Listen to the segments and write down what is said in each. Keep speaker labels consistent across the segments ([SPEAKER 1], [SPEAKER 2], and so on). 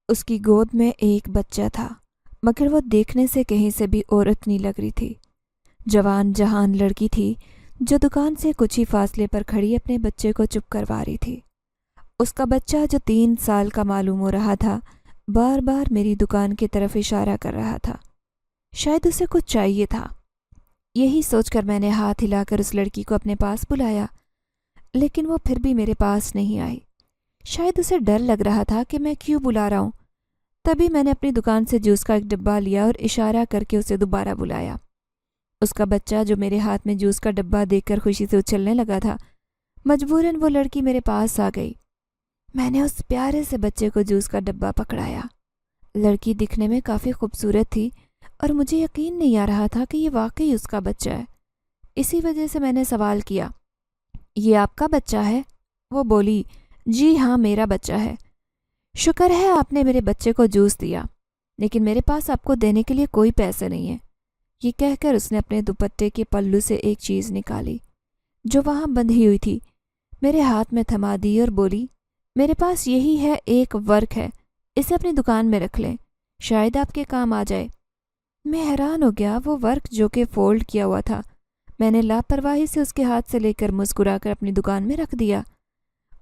[SPEAKER 1] اس کی گود میں ایک بچہ تھا، مگر وہ دیکھنے سے کہیں سے بھی عورت نہیں لگ رہی تھی۔ جوان جہان لڑکی تھی جو دکان سے کچھ ہی فاصلے پر کھڑی اپنے بچے کو چپ کروا رہی تھی۔ اس کا بچہ جو 3 سال کا معلوم ہو رہا تھا بار بار میری دکان کی طرف اشارہ کر رہا تھا۔ شاید اسے کچھ چاہیے تھا۔ یہی سوچ کر میں نے ہاتھ ہلا کر اس لڑکی کو اپنے پاس بلایا، لیکن وہ پھر بھی میرے پاس نہیں آئی۔ شاید اسے ڈر لگ رہا تھا کہ میں کیوں بلا رہا ہوں۔ تبھی میں نے اپنی دکان سے جوس کا ایک ڈبہ لیا اور اشارہ کر کے اسے دوبارہ بلایا۔ اس کا بچہ جو میرے ہاتھ میں جوس کا ڈبہ دیکھ کر خوشی سے اچھلنے لگا تھا، مجبوراً وہ لڑکی میرے پاس آ گئی۔ میں نے اس پیارے سے بچے کو جوس کا ڈبہ پکڑایا۔ لڑکی دکھنے میں کافی خوبصورت تھی اور مجھے یقین نہیں آ رہا تھا کہ یہ واقعی اس کا بچہ ہے۔ اسی وجہ سے میں نے سوال کیا، یہ آپ کا بچہ ہے؟ وہ بولی، جی ہاں میرا بچہ ہے۔ شکر ہے آپ نے میرے بچے کو جوس دیا، لیکن میرے پاس آپ کو دینے کے لیے کوئی پیسے نہیں ہیں۔ یہ کہہ کر اس نے اپنے دوپٹے کے پلو سے ایک چیز نکالی جو وہاں بندھی ہوئی تھی، میرے ہاتھ میں تھما دی اور بولی، میرے پاس یہی ہے، ایک ورق ہے، اسے اپنی دکان میں رکھ لیں، شاید آپ کے کام آ جائے۔ میں حیران ہو گیا۔ وہ ورق جو کہ فولڈ کیا ہوا تھا میں نے لاپرواہی سے اس کے ہاتھ سے لے کر مسکرا کر اپنی دکان میں رکھ دیا۔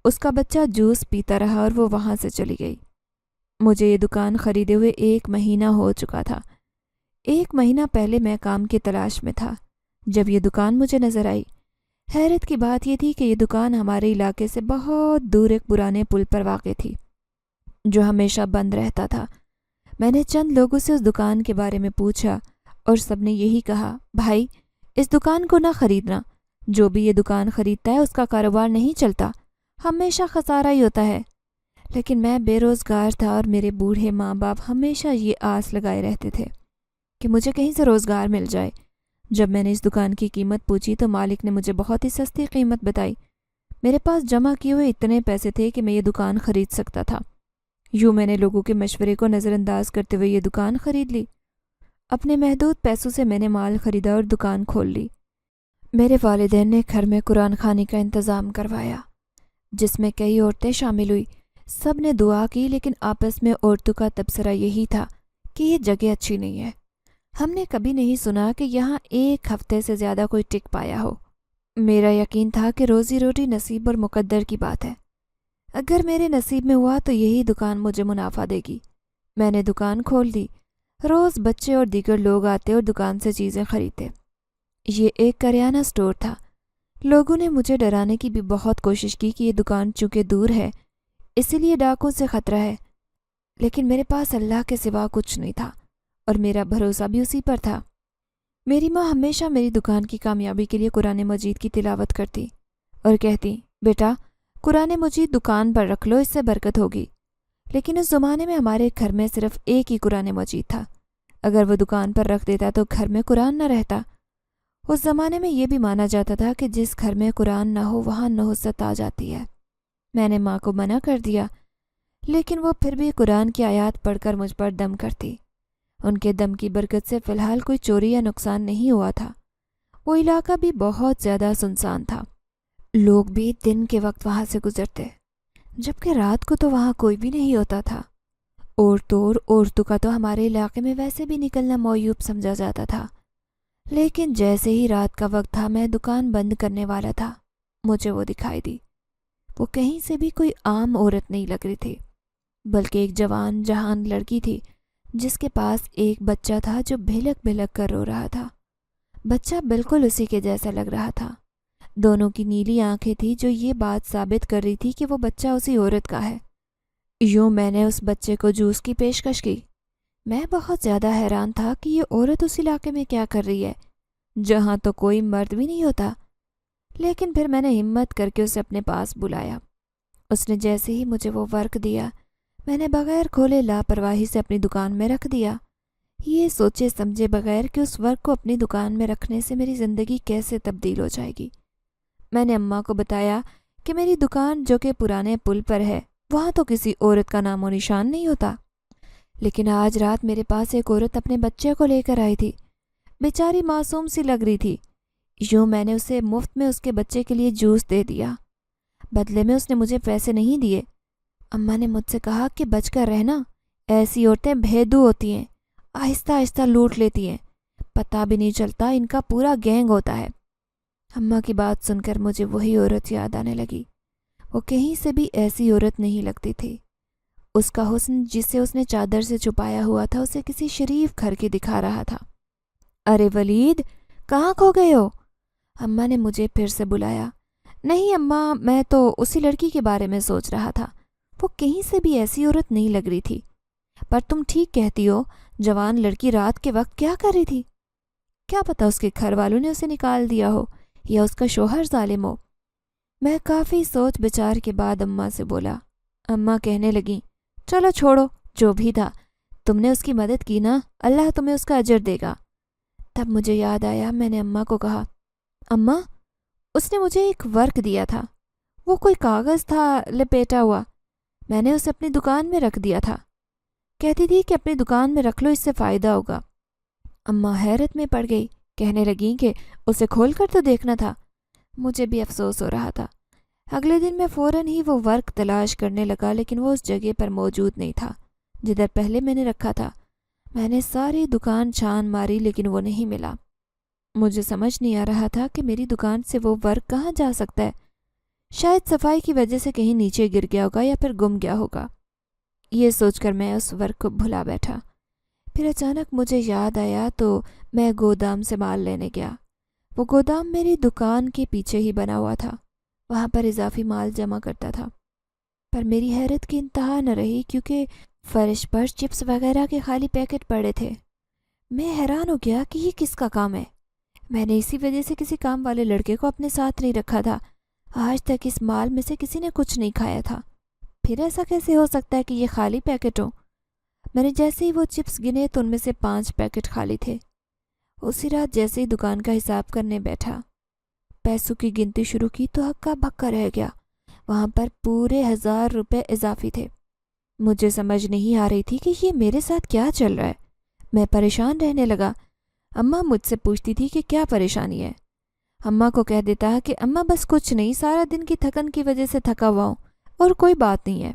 [SPEAKER 1] اس کا بچہ جوس پیتا رہا اور وہ وہاں سے چلی گئی۔ مجھے یہ دکان خریدے ہوئے 1 مہینہ ہو چکا تھا۔ 1 مہینہ پہلے میں کام کی تلاش میں تھا جب یہ دکان مجھے نظر آئی۔ حیرت کی بات یہ تھی کہ یہ دکان ہمارے علاقے سے بہت دور ایک پرانے پل پر واقع تھی جو ہمیشہ بند رہتا تھا۔ میں نے چند لوگوں سے اس دکان کے بارے میں پوچھا اور سب نے یہی کہا، بھائی اس دکان کو نہ خریدنا، جو بھی یہ دکان خریدتا ہے اس کا کاروبار نہیں چلتا، ہمیشہ خسارہ ہی ہوتا ہے۔ لیکن میں بے روزگار تھا اور میرے بوڑھے ماں باپ ہمیشہ یہ آس لگائے رہتے تھے کہ مجھے کہیں سے روزگار مل جائے۔ جب میں نے اس دکان کی قیمت پوچھی تو مالک نے مجھے بہت ہی سستی قیمت بتائی۔ میرے پاس جمع کیے ہوئے اتنے پیسے تھے کہ میں یہ دکان خرید سکتا تھا۔ یوں میں نے لوگوں کے مشورے کو نظر انداز کرتے ہوئے یہ دکان خرید لی۔ اپنے محدود پیسوں سے میں نے مال خریدا اور دکان کھول لی۔ میرے والدین نے گھر میں قرآن خوانی کا انتظام کروایا جس میں کئی عورتیں شامل ہوئی۔ سب نے دعا کی، لیکن آپس میں عورتوں کا تبصرہ یہی تھا کہ یہ جگہ اچھی نہیں ہے۔ ہم نے کبھی نہیں سنا کہ یہاں 1 ہفتے سے زیادہ کوئی ٹک پایا ہو۔ میرا یقین تھا کہ روزی روٹی نصیب اور مقدر کی بات ہے۔ اگر میرے نصیب میں ہوا تو یہی دکان مجھے منافع دے گی۔ میں نے دکان کھول دی۔ روز بچے اور دیگر لوگ آتے اور دکان سے چیزیں خریدتے۔ یہ ایک کریانہ سٹور تھا۔ لوگوں نے مجھے ڈرانے کی بھی بہت کوشش کی کہ یہ دکان چونکہ دور ہے اسی لیے ڈاکوں سے خطرہ ہے، لیکن میرے پاس اللہ کے سوا کچھ نہیں تھا اور میرا بھروسہ بھی اسی پر تھا۔ میری ماں ہمیشہ میری دکان کی کامیابی کے لیے قرآن مجید کی تلاوت کرتی اور کہتی، بیٹا قرآن مجید دکان پر رکھ لو، اس سے برکت ہوگی۔ لیکن اس زمانے میں ہمارے گھر میں صرف ایک ہی قرآن مجید تھا۔ اگر وہ دکان پر رکھ دیتا تو گھر میں قرآن نہ رہتا۔ اس زمانے میں یہ بھی مانا جاتا تھا کہ جس گھر میں قرآن نہ ہو وہاں نحوست آ جاتی ہے۔ میں نے ماں کو منع کر دیا، لیکن وہ پھر بھی قرآن کی آیات پڑھ کر مجھ پر دم کرتی۔ ان کے دم کی برکت سے فی الحال کوئی چوری یا نقصان نہیں ہوا تھا۔ وہ علاقہ بھی بہت زیادہ سنسان تھا۔ لوگ بھی دن کے وقت وہاں سے گزرتے، جبکہ رات کو تو وہاں کوئی بھی نہیں ہوتا تھا۔ عورتوں کا تو ہمارے علاقے میں ویسے بھی نکلنا معیوب سمجھا جاتا تھا۔ لیکن جیسے ہی رات کا وقت تھا میں دکان بند کرنے والا تھا، مجھے وہ دکھائی دی۔ وہ کہیں سے بھی کوئی عام عورت نہیں لگ رہی تھی، بلکہ ایک جوان جہان لڑکی تھی جس کے پاس ایک بچہ تھا جو بھلک بھلک کر رو رہا تھا۔ بچہ بالکل اسی کے جیسا لگ رہا تھا۔ دونوں کی نیلی آنکھیں تھیں جو یہ بات ثابت کر رہی تھی کہ وہ بچہ اسی عورت کا ہے۔ یوں میں نے اس بچے کو جوس کی پیشکش کی۔ میں بہت زیادہ حیران تھا کہ یہ عورت اس علاقے میں کیا کر رہی ہے جہاں تو کوئی مرد بھی نہیں ہوتا۔ لیکن پھر میں نے ہمت کر کے اسے اپنے پاس بلایا۔ اس نے جیسے ہی مجھے وہ ورق دیا میں نے بغیر کھولے لاپرواہی سے اپنی دکان میں رکھ دیا، یہ سوچے سمجھے بغیر کہ اس ورق کو اپنی دکان میں رکھنے سے میری زندگی کیسے تبدیل ہو جائے گی۔ میں نے اماں کو بتایا کہ میری دکان جو کہ پرانے پل پر ہے وہاں تو کسی عورت کا نام و نشان نہیں ہوتا، لیکن آج رات میرے پاس ایک عورت اپنے بچے کو لے کر آئی تھی۔ بیچاری معصوم سی لگ رہی تھی۔ یوں میں نے اسے مفت میں اس کے بچے کے لیے جوس دے دیا۔ بدلے میں اس نے مجھے پیسے نہیں دیے۔ اماں نے مجھ سے کہا کہ بچ کر رہنا، ایسی عورتیں بھیدو ہوتی ہیں، آہستہ آہستہ لوٹ لیتی ہیں، پتہ بھی نہیں چلتا، ان کا پورا گینگ ہوتا ہے۔ اماں کی بات سن کر مجھے وہی عورت یاد آنے لگی۔ وہ کہیں سے بھی ایسی عورت نہیں لگتی تھی۔ اس کا حسن جسے اس نے چادر سے چھپایا ہوا تھا اسے کسی شریف گھر کی دکھا رہا تھا۔ ارے ولید، کہاں کھو گئے ہو؟ اماں نے مجھے پھر سے بلایا۔ نہیں اماں، میں تو اسی لڑکی کے بارے میں سوچ رہا تھا، وہ کہیں سے بھی ایسی عورت نہیں لگ رہی تھی۔ پر تم ٹھیک کہتی ہو، جوان لڑکی رات کے وقت کیا کر رہی تھی؟ کیا پتا اس کے گھر والوں نے اسے نکال دیا ہو یا اس کا شوہر ظالم ہو۔ میں کافی سوچ بچار کے بعد اماں سے بولا۔ اماں کہنے لگیں، چلو چھوڑو، جو بھی تھا تم نے اس کی مدد کی نا، اللہ تمہیں اس کا اجر دے گا۔ تب مجھے یاد آیا، میں نے اماں کو کہا، اماں اس نے مجھے ایک ورک دیا تھا، وہ کوئی کاغذ تھا لپیٹا ہوا، میں نے اسے اپنی دکان میں رکھ دیا تھا، کہتی تھی کہ اپنی دکان میں رکھ لو، اس سے فائدہ ہوگا۔ اماں حیرت میں پڑ گئی، کہنے لگیں کہ اسے کھول کر تو دیکھنا تھا۔ مجھے بھی افسوس ہو رہا تھا۔ اگلے دن میں فوراً ہی وہ ورک تلاش کرنے لگا، لیکن وہ اس جگہ پر موجود نہیں تھا جدھر پہلے میں نے رکھا تھا۔ میں نے ساری دکان چھان ماری لیکن وہ نہیں ملا۔ مجھے سمجھ نہیں آ رہا تھا کہ میری دکان سے وہ ورک کہاں جا سکتا ہے۔ شاید صفائی کی وجہ سے کہیں نیچے گر گیا ہوگا یا پھر گم گیا ہوگا۔ یہ سوچ کر میں اس ورک کو بھلا بیٹھا۔ پھر اچانک مجھے یاد آیا تو میں گودام سے مال لینے گیا۔ وہ گودام میری دکان کے پیچھے ہی بنا ہوا تھا، وہاں پر اضافی مال جمع کرتا تھا۔ پر میری حیرت کی انتہا نہ رہی کیونکہ فرش پر چپس وغیرہ کے خالی پیکٹ پڑے تھے۔ میں حیران ہو گیا کہ یہ کس کا کام ہے۔ میں نے اسی وجہ سے کسی کام والے لڑکے کو اپنے ساتھ نہیں رکھا تھا۔ آج تک اس مال میں سے کسی نے کچھ نہیں کھایا تھا، پھر ایسا کیسے ہو سکتا ہے کہ یہ خالی پیکٹ ہوں؟ میں نے جیسے ہی وہ چپس گنے تو ان میں سے 5 پیکٹ خالی تھے۔ اسی رات جیسے ہی دکان کا حساب کرنے بیٹھا، پیسوں کی گنتی شروع کی تو ہکا بکا رہ گیا۔ وہاں پر پورے 1000 روپے اضافی تھے۔ مجھے سمجھ نہیں آ رہی تھی کہ یہ میرے ساتھ کیا چل رہا ہے۔ میں پریشان رہنے لگا۔ اماں مجھ سے پوچھتی تھی کہ کیا پریشانی ہے۔ اماں کو کہہ دیتا کہ اماں بس کچھ نہیں، سارا دن کی تھکن کی وجہ سے تھکا ہوا ہوں اور کوئی بات نہیں ہے۔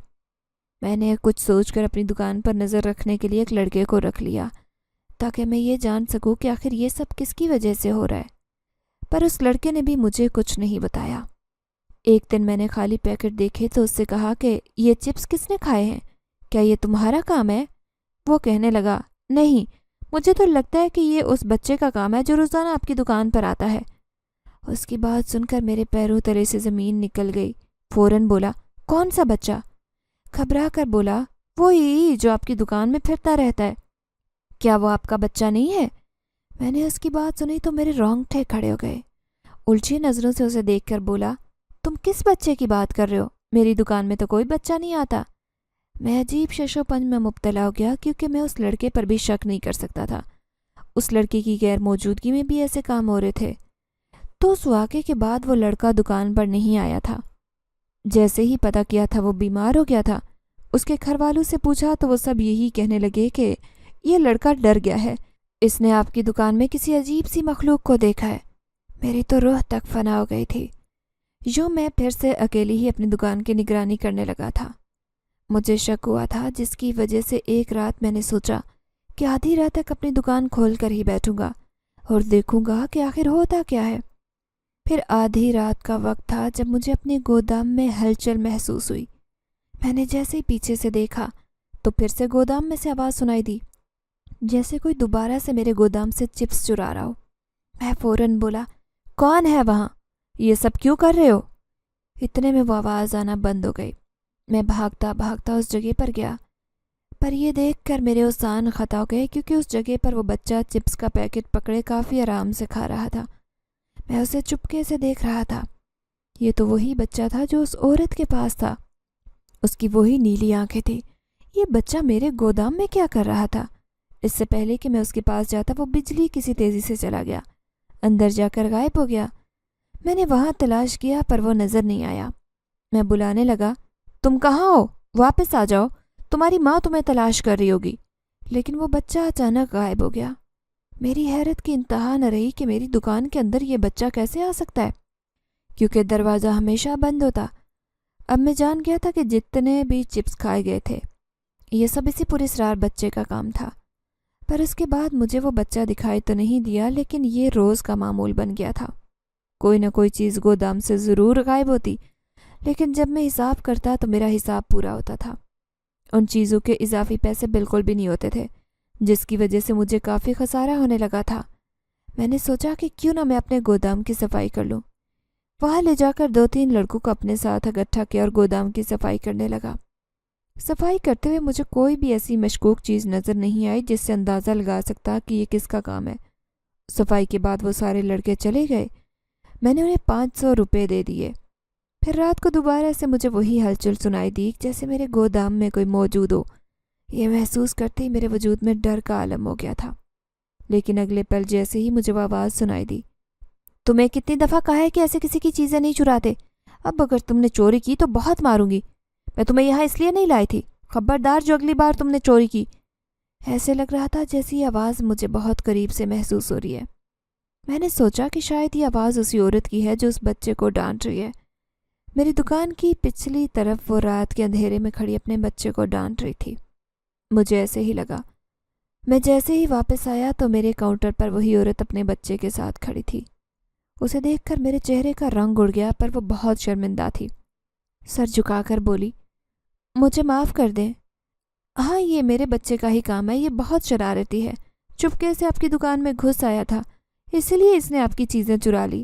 [SPEAKER 1] میں نے کچھ سوچ کر اپنی دکان پر نظر رکھنے کے لیے ایک لڑکے کو رکھ لیا تاکہ میں یہ جان سکوں کہ آخر یہ سب کس کی وجہ سے ہو رہا ہے۔ پر اس لڑکے نے بھی مجھے کچھ نہیں بتایا۔ ایک دن میں نے خالی پیکٹ دیکھے تو اس سے کہا کہ یہ چپس کس نے کھائے ہیں؟ کیا یہ تمہارا کام ہے؟ وہ کہنے لگا، نہیں، مجھے تو لگتا ہے کہ یہ اس بچے کا کام ہے جو روزانہ آپ کی دکان پر آتا ہے۔ اس کی بات سن کر میرے پیروں تلے سے زمین نکل گئی۔ فوراً بولا، کون سا بچہ؟ گھبرا کر بولا، وہی جو آپ کی دکان میں پھرتا رہتا ہے۔ کیا وہ آپ کا بچہ نہیں ہے؟ میں نے اس کی بات سنی تو میرے رونگٹے کھڑے ہو گئے۔ الجھی نظروں سے اسے دیکھ کر بولا، تم کس بچے کی بات کر رہے ہو؟ میری دکان میں تو کوئی بچہ نہیں آتا۔ میں عجیب شش و پنج میں مبتلا ہو گیا کیونکہ میں اس لڑکے پر بھی شک نہیں کر سکتا تھا۔ اس لڑکے کی غیر موجودگی میں بھی ایسے کام ہو رہے تھے۔ تو اس واقعے کے بعد وہ لڑکا دکان پر نہیں آیا تھا۔ جیسے ہی پتہ کیا تھا وہ بیمار ہو گیا تھا۔ اس کے گھر والوں سے پوچھا تو وہ سب یہی کہنے لگے کہ یہ لڑکا ڈر گیا ہے، اس نے آپ کی دکان میں کسی عجیب سی مخلوق کو دیکھا ہے۔ میری تو روح تک فنا ہو گئی تھی۔ یوں میں پھر سے اکیلی ہی اپنی دکان کی نگرانی کرنے لگا تھا۔ مجھے شک ہوا تھا جس کی وجہ سے ایک رات میں نے سوچا کہ آدھی رات تک اپنی دکان کھول کر ہی بیٹھوں گا اور دیکھوں گا کہ آخر ہوتا کیا ہے۔ پھر آدھی رات کا وقت تھا جب مجھے اپنے گودام میں ہلچل محسوس ہوئی۔ میں نے جیسے ہی پیچھے سے دیکھا تو پھر سے گودام میں سے آواز سنائی دی، جیسے کوئی دوبارہ سے میرے گودام سے چپس چرا رہا ہو۔ میں فوراً بولا، کون ہے وہاں؟ یہ سب کیوں کر رہے ہو؟ اتنے میں وہ آواز آنا بند ہو گئی۔ میں بھاگتا بھاگتا اس جگہ پر گیا، پر یہ دیکھ کر میرے اوزان خطا ہو گئے کیونکہ اس جگہ پر وہ بچہ چپس کا پیکٹ پکڑے کافی آرام سے کھا رہا تھا۔ میں اسے چپکے سے دیکھ رہا تھا۔ یہ تو وہی بچہ تھا جو اس عورت کے پاس تھا۔ اس کی وہی نیلی آنکھیں تھی۔ یہ بچہ میرے گودام میں کیا کر رہا تھا؟ اس سے پہلے کہ میں اس کے پاس جاتا وہ بجلی کسی تیزی سے چلا گیا، اندر جا کر غائب ہو گیا۔ میں نے وہاں تلاش کیا پر وہ نظر نہیں آیا۔ میں بلانے لگا، تم کہاں ہو؟ واپس آ جاؤ، تمہاری ماں تمہیں تلاش کر رہی ہوگی۔ لیکن وہ بچہ اچانک غائب ہو گیا۔ میری حیرت کی انتہا نہ رہی کہ میری دکان کے اندر یہ بچہ کیسے آ سکتا ہے، کیونکہ دروازہ ہمیشہ بند ہوتا۔ اب میں جان گیا تھا کہ جتنے بھی چپس کھائے گئے تھے یہ سب اسی پراسرار بچے کا کام تھا، پر اس کے بعد مجھے وہ بچہ دکھائی تو نہیں دیا، لیکن یہ روز کا معمول بن گیا تھا۔ کوئی نہ کوئی چیز گودام سے ضرور غائب ہوتی، لیکن جب میں حساب کرتا تو میرا حساب پورا ہوتا تھا۔ ان چیزوں کے اضافی پیسے بالکل بھی نہیں ہوتے تھے، جس کی وجہ سے مجھے کافی خسارہ ہونے لگا تھا۔ میں نے سوچا کہ کیوں نہ میں اپنے گودام کی صفائی کر لوں۔ وہاں لے جا کر 2-3 لڑکوں کو اپنے ساتھ اکٹھا کیا اور گودام کی صفائی کرنے لگا۔ صفائی کرتے ہوئے مجھے کوئی بھی ایسی مشکوک چیز نظر نہیں آئی جس سے اندازہ لگا سکتا کہ یہ کس کا کام ہے۔ صفائی کے بعد وہ سارے لڑکے چلے گئے۔ میں نے انہیں 500 روپے دے دیے۔ پھر رات کو دوبارہ سے مجھے وہی ہلچل سنائی دی جیسے میرے گودام میں کوئی موجود ہو۔ یہ محسوس کرتے ہی میرے وجود میں ڈر کا عالم ہو گیا تھا، لیکن اگلے پل جیسے ہی مجھے وہ آواز سنائی دی، تمہیں کتنی دفعہ کہا ہے کہ ایسے کسی کی چیزیں نہیں چراتے؟ اب اگر تم نے چوری کی تو بہت ماروں گی۔ میں تمہیں یہاں اس لیے نہیں لائی تھی، خبردار جو اگلی بار تم نے چوری کی۔ ایسے لگ رہا تھا جیسی یہ آواز مجھے بہت قریب سے محسوس ہو رہی ہے۔ میں نے سوچا کہ شاید یہ آواز اسی عورت کی ہے جو اس بچے کو ڈانٹ رہی ہے۔ میری دکان کی پچھلی طرف وہ رات کے اندھیرے میں کھڑی اپنے بچے کو ڈانٹ رہی تھی۔ مجھے ایسے ہی لگا۔ میں جیسے ہی واپس آیا تو میرے کاؤنٹر پر وہی عورت اپنے بچے کے ساتھ کھڑی تھی۔ اسے دیکھ کر میرے چہرے کا رنگ اڑ گیا، پر وہ بہت شرمندہ تھی۔ سر جھکا کر بولی، مجھے معاف کر دیں۔ ہاں، یہ میرے بچے کا ہی کام ہے، یہ بہت شرارتی ہے، چپکے سے آپ کی دکان میں گھس آیا تھا، اسی لیے اس نے آپ کی چیزیں چرا لی۔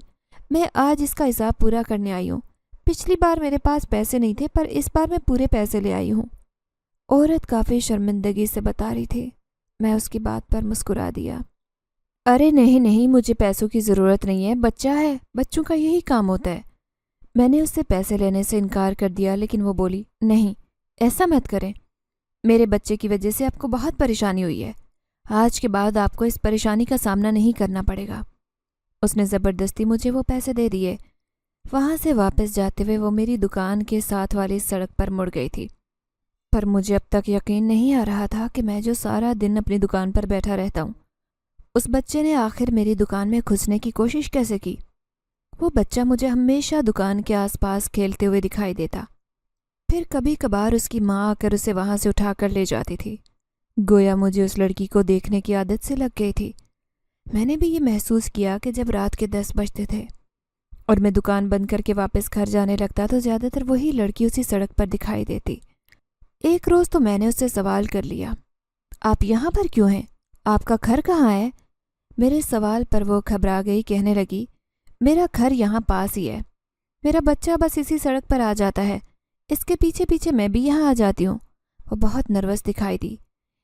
[SPEAKER 1] میں آج اس کا حساب پورا کرنے آئی ہوں۔ پچھلی بار میرے پاس پیسے نہیں تھے، پر اس بار میں پورے پیسے لے آئی ہوں۔ عورت کافی شرمندگی سے بتا رہی تھی۔ میں اس کی بات پر مسکرا دیا۔ ارے نہیں، مجھے پیسوں کی ضرورت نہیں ہے، بچہ ہے، بچوں کا یہی کام ہوتا ہے۔ میں نے اس سے پیسے لینے سے انکار کر دیا، لیکن وہ بولی، نہیں، ایسا مت کریں، میرے بچے کی وجہ سے آپ کو بہت پریشانی ہوئی ہے، آج کے بعد آپ کو اس پریشانی کا سامنا نہیں کرنا پڑے گا۔ اس نے زبردستی مجھے وہ پیسے دے دیے۔ وہاں سے واپس جاتے ہوئے وہ میری دکان کے ساتھ والی سڑک پر مڑ گئی تھی، پر مجھے اب تک یقین نہیں آ رہا تھا کہ میں جو سارا دن اپنی دکان پر بیٹھا رہتا ہوں، اس بچے نے آخر میری دکان میں گھسنے کی کوشش کیسے کی؟ وہ بچہ مجھے ہمیشہ دکان کے آس پاس کھیلتے ہوئے دکھائی دیتا، پھر کبھی کبھار اس کی ماں آ کر اسے وہاں سے اٹھا کر لے جاتی تھی، گویا مجھے اس لڑکی کو دیکھنے کی عادت سے لگ گئی تھی۔ میں نے بھی یہ محسوس کیا کہ جب رات کے 10 بجتے تھے اور میں دکان بند کر کے واپس گھر جانے لگتا تو زیادہ تر وہی لڑکی اسی سڑک پر دکھائی دیتی۔ ایک روز تو میں نے اس سے سوال کر لیا، آپ یہاں پر کیوں ہیں؟ آپ کا گھر کہاں ہے؟ میرے سوال پر وہ گھبرا گئی، کہنے لگی، میرا گھر یہاں پاس ہی ہے، میرا بچہ بس اسی سڑک پر آ جاتا ہے، اس کے پیچھے پیچھے میں بھی یہاں آ جاتی ہوں۔ وہ بہت نروس دکھائی دی۔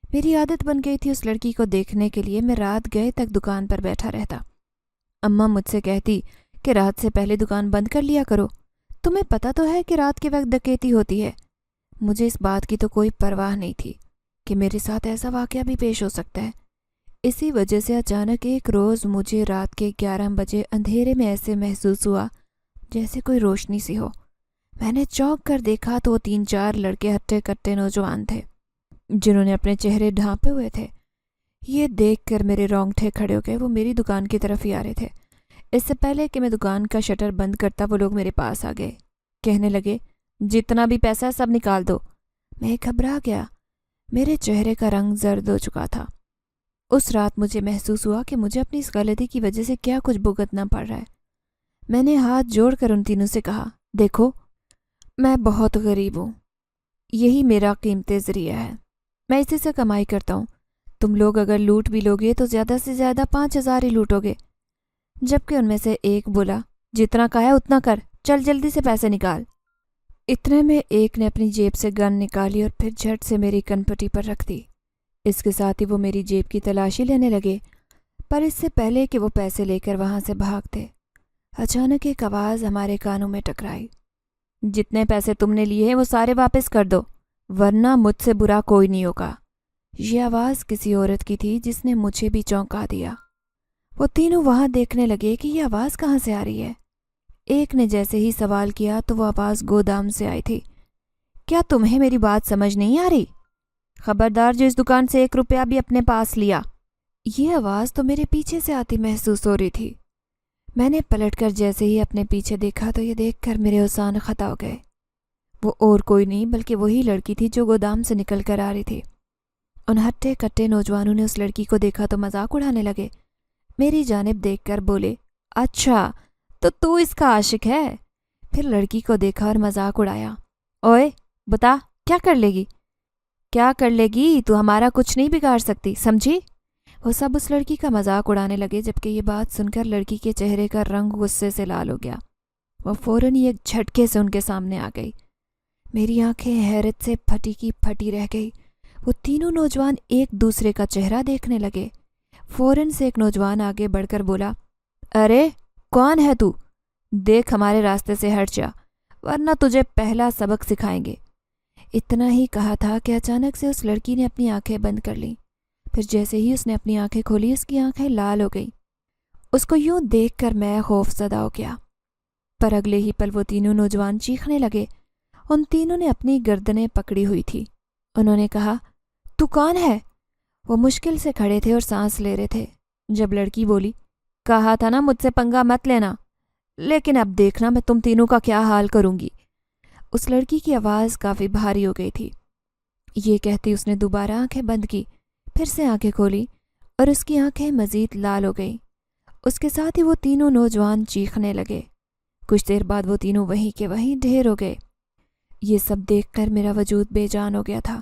[SPEAKER 1] میری عادت بن گئی تھی اس لڑکی کو دیکھنے کے لیے میں رات گئے تک دکان پر بیٹھا رہتا۔ اماں مجھ سے کہتی کہ رات سے پہلے دکان بند کر لیا کرو، تمہیں پتہ تو ہے کہ رات کے وقت ڈکیتی ہوتی ہے۔ مجھے اس بات کی تو کوئی پرواہ نہیں تھی کہ میرے ساتھ ایسا واقعہ بھی پیش ہو سکتا ہے۔ اسی وجہ سے اچانک ایک روز مجھے رات کے 11 بجے اندھیرے میں ایسے محسوس ہوا جیسے کوئی روشنی سی ہو۔ میں نے چونک کر دیکھا تو وہ 3-4 لڑکے ہٹے کٹے نوجوان تھے جنہوں نے اپنے چہرے ڈھانپے ہوئے تھے۔ یہ دیکھ کر میرے رونگٹے کھڑے ہو گئے۔ وہ میری دکان کی طرف ہی آ رہے تھے۔ اس سے پہلے کہ میں دکان کا شٹر بند کرتا وہ لوگ میرے پاس آ گئے، کہنے لگے، جتنا بھی پیسہ ہے سب نکال دو۔ میں گھبرا گیا، میرے چہرے کا رنگ زرد ہو چکا تھا۔ اس رات مجھے محسوس ہوا کہ مجھے اپنی اس غلطی کی وجہ سے کیا کچھ بھگتنا پڑ رہا ہے۔ میں نے ہاتھ جوڑ کر ان تینوں سے کہا، دیکھو، میں بہت غریب ہوں، یہی میرا قیمتی ذریعہ ہے، میں اسی سے کمائی کرتا ہوں۔ تم لوگ اگر لوٹ بھی لوگے تو زیادہ سے زیادہ 5,000 ہی لوٹو گے۔ جبکہ ان میں سے ایک بولا، جتنا کہا ہے اتنا کر، چل جلدی سے پیسے نکال۔ اتنے میں ایک نے اپنی جیب سے گن نکالی اور پھر جھٹ سے میری کنپٹی پر رکھ دی۔ اس کے ساتھ ہی وہ میری جیب کی تلاشی لینے لگے، پر اس سے پہلے کہ وہ پیسے لے کر وہاں سے بھاگتے، اچانک ایک آواز ہمارے کانوں میں ٹکرائی، جتنے پیسے تم نے لیے ہیں وہ سارے واپس کر دو، ورنہ مجھ سے برا کوئی نہیں ہوگا۔ یہ آواز کسی عورت کی تھی جس نے مجھے بھی چونکا دیا۔ وہ تینوں وہاں دیکھنے لگے کہ یہ آواز کہاں سے آ رہی ہے۔ ایک نے جیسے ہی سوال کیا تو وہ آواز گودام سے آئی تھی۔ کیا تمہیں میری بات سمجھ نہیں آ رہی؟ خبردار جو اس دکان سے 1 روپیہ بھی اپنے پاس لیا۔ یہ آواز تو میرے پیچھے سے آتی محسوس ہو رہی تھی۔ میں نے پلٹ کر جیسے ہی اپنے پیچھے دیکھا تو یہ دیکھ کر میرے ہوشان ختم ہو گئے۔ وہ اور کوئی نہیں بلکہ وہی لڑکی تھی جو گودام سے نکل کر آ رہی تھی۔ ان ہٹے کٹے نوجوانوں نے اس لڑکی کو دیکھا تو مذاق اڑانے لگے، میری جانب دیکھ کر بولے، اچھا تو اس کا عاشق ہے؟ پھر لڑکی کو دیکھا اور مذاق اڑایا، اوئے بتا کیا کر لے گی؟ کیا کر لے گی؟ تو ہمارا کچھ نہیں بگاڑ سکتی، سمجھی؟ وہ سب اس لڑکی کا مذاق اڑانے لگے، جبکہ یہ بات سن کر لڑکی کے چہرے کا رنگ غصے سے لال ہو گیا۔ وہ فوراً ایک جھٹکے سے ان کے سامنے آ گئی۔ میری آنکھیں حیرت سے پھٹی کی پھٹی رہ گئی۔ وہ تینوں نوجوان ایک دوسرے کا چہرہ دیکھنے لگے۔ فوراً سے ایک نوجوان آگے بڑھ کر بولا، ارے کون ہے تو؟ دیکھ ہمارے راستے سے ہٹ جا ورنہ تجھے پہلا سبق سکھائیں گے۔ اتنا ہی کہا تھا کہ اچانک سے اس لڑکی نے اپنی آنکھیں بند کر لیں۔ پھر جیسے ہی اس نے اپنی آنکھیں کھولی اس کی آنکھیں لال ہو گئیں۔ اس کو یوں دیکھ کر میں خوف زدہ ہو گیا۔ پر اگلے ہی پل وہ تینوں نوجوان چیخنے لگے۔ ان تینوں نے اپنی گردنیں پکڑی ہوئی تھی۔ انہوں نے کہا، تو کون ہے؟ وہ مشکل سے کھڑے تھے اور سانس لے رہے تھے۔ جب لڑکی بولی، کہا تھا نا مجھ سے پنگا مت لینا، لیکن اب دیکھنا میں تم تینوں کا کیا حال کروں گی۔ اس لڑکی کی آواز کافی بھاری ہو گئی تھی۔ یہ کہتی اس نے دوبارہ آنکھیں بند کی، پھر سے آنکھیں کھولی اور اس کی آنکھیں مزید لال ہو گئیں۔ اس کے ساتھ ہی وہ تینوں نوجوان چیخنے لگے۔ کچھ دیر بعد وہ تینوں وہیں کے وہیں ڈھیر ہو گئے۔ یہ سب دیکھ کر میرا وجود بے جان ہو گیا تھا۔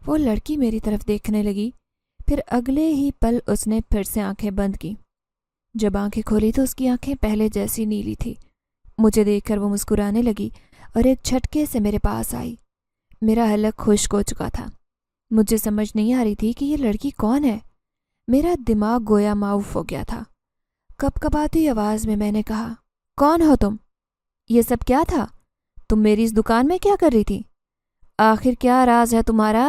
[SPEAKER 1] وہ لڑکی میری طرف دیکھنے لگی، پھر اگلے ہی پل اس نے پھر سے آنکھیں بند کی۔ جب آنکھیں کھولی تو اس کی آنکھیں پہلے جیسی نیلی تھی۔ مجھے دیکھ کر وہ مسکرانے لگی اور ایک جھٹکے سے میرے پاس آئی۔ میرا حلق خشک ہو چکا تھا۔ مجھے سمجھ نہیں آ رہی تھی کہ یہ لڑکی کون ہے۔ میرا دماغ گویا معاف ہو گیا تھا۔ کپ کپاتی آواز میں نے کہا، کون ہو تم؟ یہ سب کیا تھا؟ تم میری اس دکان میں کیا کر رہی تھی؟ آخر کیا راز ہے تمہارا؟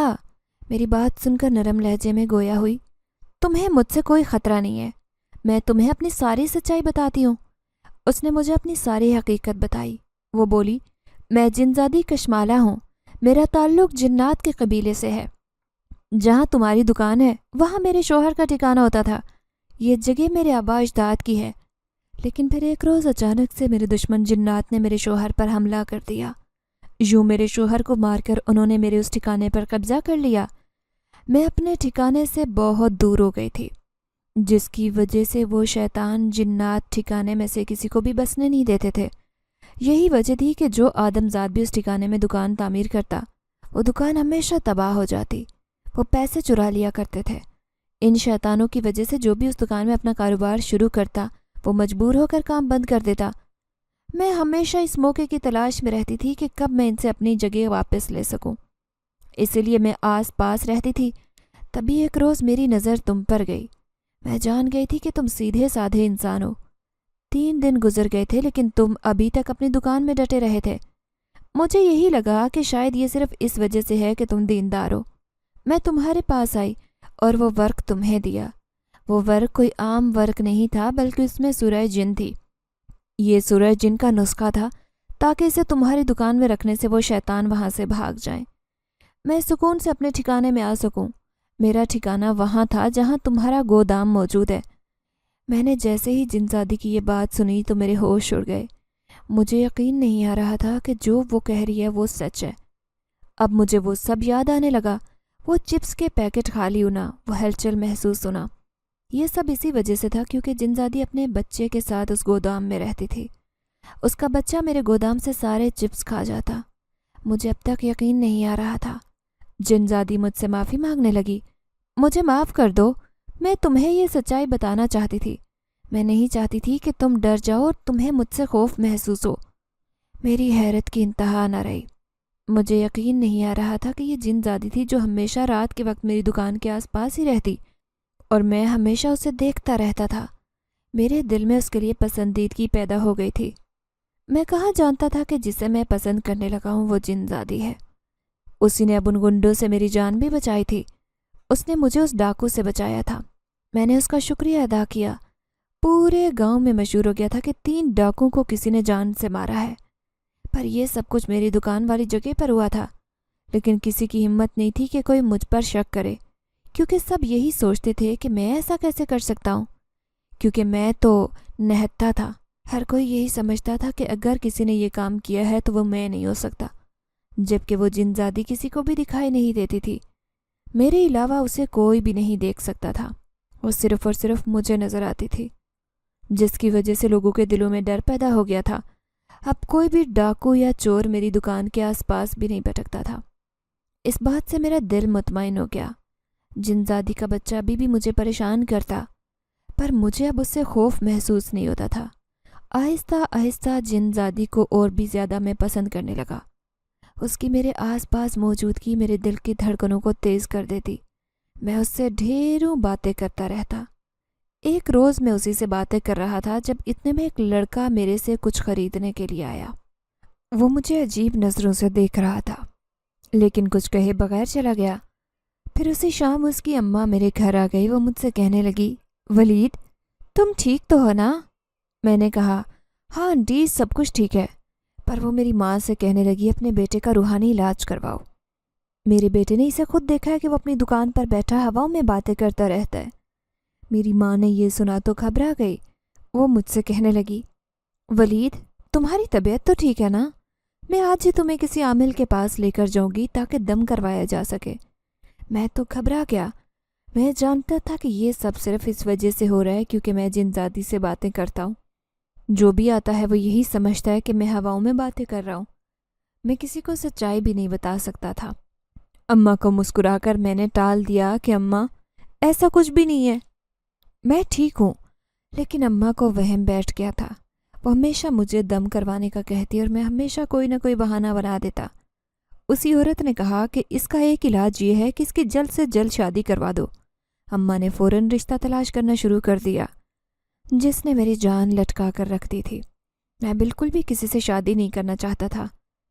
[SPEAKER 1] میری بات سن کر نرم لہجے میں گویا ہوئی، تمہیں مجھ سے کوئی خطرہ نہیں ہے، میں تمہیں اپنی ساری سچائی بتاتی ہوں۔ اس نے مجھے اپنی ساری حقیقت بتائی۔ وہ بولی، میں جنزادی کشمالہ ہوں، میرا تعلق جنات کے قبیلے سے ہے۔ جہاں تمہاری دکان ہے وہاں میرے شوہر کا ٹھکانہ ہوتا تھا۔ یہ جگہ میرے آبا اجداد کی ہے، لیکن پھر ایک روز اچانک سے میرے دشمن جنات نے میرے شوہر پر حملہ کر دیا۔ یوں میرے شوہر کو مار کر انہوں نے میرے اس ٹھکانے پر قبضہ کر لیا۔ میں اپنے ٹھکانے سے بہت دور ہو گئی تھی، جس کی وجہ سے وہ شیطان جنات ٹھکانے میں سے کسی کو بھی بسنے نہیں دیتے تھے۔ یہی وجہ تھی کہ جو آدم زاد بھی اس ٹھکانے میں دکان تعمیر کرتا، وہ دکان ہمیشہ تباہ ہو جاتی۔ وہ پیسے چرا لیا کرتے تھے۔ ان شیطانوں کی وجہ سے جو بھی اس دکان میں اپنا کاروبار شروع کرتا، وہ مجبور ہو کر کام بند کر دیتا۔ میں ہمیشہ اس موقع کی تلاش میں رہتی تھی کہ کب میں ان سے اپنی جگہ واپس لے سکوں، اسی لیے میں آس پاس رہتی تھی۔ تبھی ایک روز میری نظر تم پر گئی۔ میں جان گئی تھی کہ تم سیدھے سادھے انسان ہو۔ 3 دن گزر گئے تھے لیکن تم ابھی تک اپنی دکان میں ڈٹے رہے تھے۔ مجھے یہی لگا کہ شاید یہ صرف اس وجہ سے ہے کہ تم دیندار ہو۔ میں تمہارے پاس آئی اور وہ ورق تمہیں دیا۔ وہ ورق کوئی عام ورق نہیں تھا بلکہ اس میں سورہ جن تھی۔ یہ سورہ جن کا نسخہ تھا تاکہ اسے تمہاری دکان میں رکھنے سے وہ شیطان وہاں سے بھاگ جائیں، میں سکون سے اپنے ٹھکانے میں آ سکوں۔ میرا ٹھکانہ وہاں تھا جہاں تمہارا گودام موجود ہے۔ میں نے جیسے ہی جنزادی کی یہ بات سنی تو میرے ہوش اڑ گئے۔ مجھے یقین نہیں آ رہا تھا کہ جو وہ کہہ رہی ہے وہ سچ ہے۔ اب مجھے وہ سب یاد آنے لگا، وہ چپس کے پیکٹ خالی ہونا، وہ ہلچل محسوس ہونا۔ یہ سب اسی وجہ سے تھا کیونکہ جنزادی اپنے بچے کے ساتھ اس گودام میں رہتی تھی۔ اس کا بچہ میرے گودام سے سارے چپس کھا جاتا۔ مجھے اب تک یقین نہیں آ رہا تھا۔ جنزادی مجھ سے معافی مانگنے لگی، مجھے معاف کر دو، میں تمہیں یہ سچائی بتانا چاہتی تھی۔ میں نہیں چاہتی تھی کہ تم ڈر جاؤ اور تمہیں مجھ سے خوف محسوس ہو۔ میری حیرت کی انتہا نہ رہی۔ مجھے یقین نہیں آ رہا تھا کہ یہ جنزادی تھی جو ہمیشہ رات کے وقت میری دکان کے آس پاس ہی رہتی اور میں ہمیشہ اسے دیکھتا رہتا تھا۔ میرے دل میں اس کے لیے پسندیدگی پیدا ہو گئی تھی۔ میں کہاں جانتا تھا کہ جسے میں پسند کرنے لگا ہوں وہ جنزادی ہے۔ اسی نے اب ان گنڈوں سے میری جان بھی بچائی تھی۔ اس نے مجھے اس ڈاکو سے بچایا تھا۔ میں نے اس کا شکریہ ادا کیا۔ پورے گاؤں میں مشہور ہو گیا تھا کہ 3 ڈاکوں کو کسی نے جان سے مارا ہے۔ پر یہ سب کچھ میری دکان والی جگہ پر ہوا تھا، لیکن کسی کی ہمت نہیں تھی کہ کوئی مجھ پر شک کرے، کیونکہ سب یہی سوچتے تھے کہ میں ایسا کیسے کر سکتا ہوں، کیونکہ میں تو نہتا تھا۔ ہر کوئی یہی سمجھتا تھا کہ اگر کسی نے یہ کام کیا ہے تو وہ میں نہیں ہو سکتا۔ جبکہ وہ جنزادی کسی کو بھی دکھائی نہیں دیتی تھی۔ میرے علاوہ اسے کوئی بھی نہیں دیکھ سکتا تھا، وہ صرف اور صرف مجھے نظر آتی تھی، جس کی وجہ سے لوگوں کے دلوں میں ڈر پیدا ہو گیا تھا۔ اب کوئی بھی ڈاکو یا چور میری دکان کے آس پاس بھی نہیں بھٹکتا تھا۔ اس بات سے میرا دل مطمئن ہو گیا۔ جنزادی کا بچہ ابھی بھی مجھے پریشان کرتا، پر مجھے اب اس سے خوف محسوس نہیں ہوتا تھا۔ آہستہ آہستہ جنزادی کو اور بھی زیادہ میں پسند کرنے لگا۔ اس کی میرے آس پاس موجودگی میرے دل کی دھڑکنوں کو تیز کر دیتی۔ میں اس سے ڈھیروں باتیں کرتا رہتا۔ ایک روز میں اسی سے باتیں کر رہا تھا جب اتنے میں ایک لڑکا میرے سے کچھ خریدنے کے لیے آیا۔ وہ مجھے عجیب نظروں سے دیکھ رہا تھا، لیکن کچھ کہے بغیر چلا گیا۔ پھر اسی شام اس کی اماں میرے گھر آ گئی۔ وہ مجھ سے کہنے لگی، ولید تم ٹھیک تو ہو نا؟ میں نے کہا، ہاں آنٹی سب کچھ ٹھیک ہے۔ پر وہ میری ماں سے کہنے لگی، اپنے بیٹے کا روحانی علاج کرواؤ۔ میرے بیٹے نے اسے خود دیکھا ہے کہ وہ اپنی دکان پر بیٹھا ہواؤں میں باتیں کرتا رہتا ہے۔ میری ماں نے یہ سنا تو گھبرا گئی۔ وہ مجھ سے کہنے لگی، ولید تمہاری طبیعت تو ٹھیک ہے نا؟ میں آج ہی تمہیں کسی عامل کے پاس لے کر جاؤں گی تاکہ دم کروایا جا سکے۔ میں تو گھبرا گیا۔ میں جانتا تھا کہ یہ سب صرف اس وجہ سے ہو رہا ہے کیونکہ میں جنزادی سے باتیں کرتا ہوں۔ جو بھی آتا ہے وہ یہی سمجھتا ہے کہ میں ہواؤں میں باتیں کر رہا ہوں۔ میں کسی کو سچائی بھی نہیں بتا سکتا تھا۔ اماں کو مسکرا کر میں نے ٹال دیا کہ اماں ایسا کچھ بھی نہیں ہے، میں ٹھیک ہوں۔ لیکن اماں کو وہم بیٹھ گیا تھا۔ وہ ہمیشہ مجھے دم کروانے کا کہتی اور میں ہمیشہ کوئی نہ کوئی بہانہ بنا دیتا۔ اسی عورت نے کہا کہ اس کا ایک علاج یہ ہے کہ اس کی جلد سے جلد شادی کروا دو۔ اماں نے فوراً رشتہ تلاش کرنا شروع کر دیا، جس نے میری جان لٹکا کر رکھ دی تھی۔ میں بالکل بھی کسی سے شادی نہیں کرنا چاہتا تھا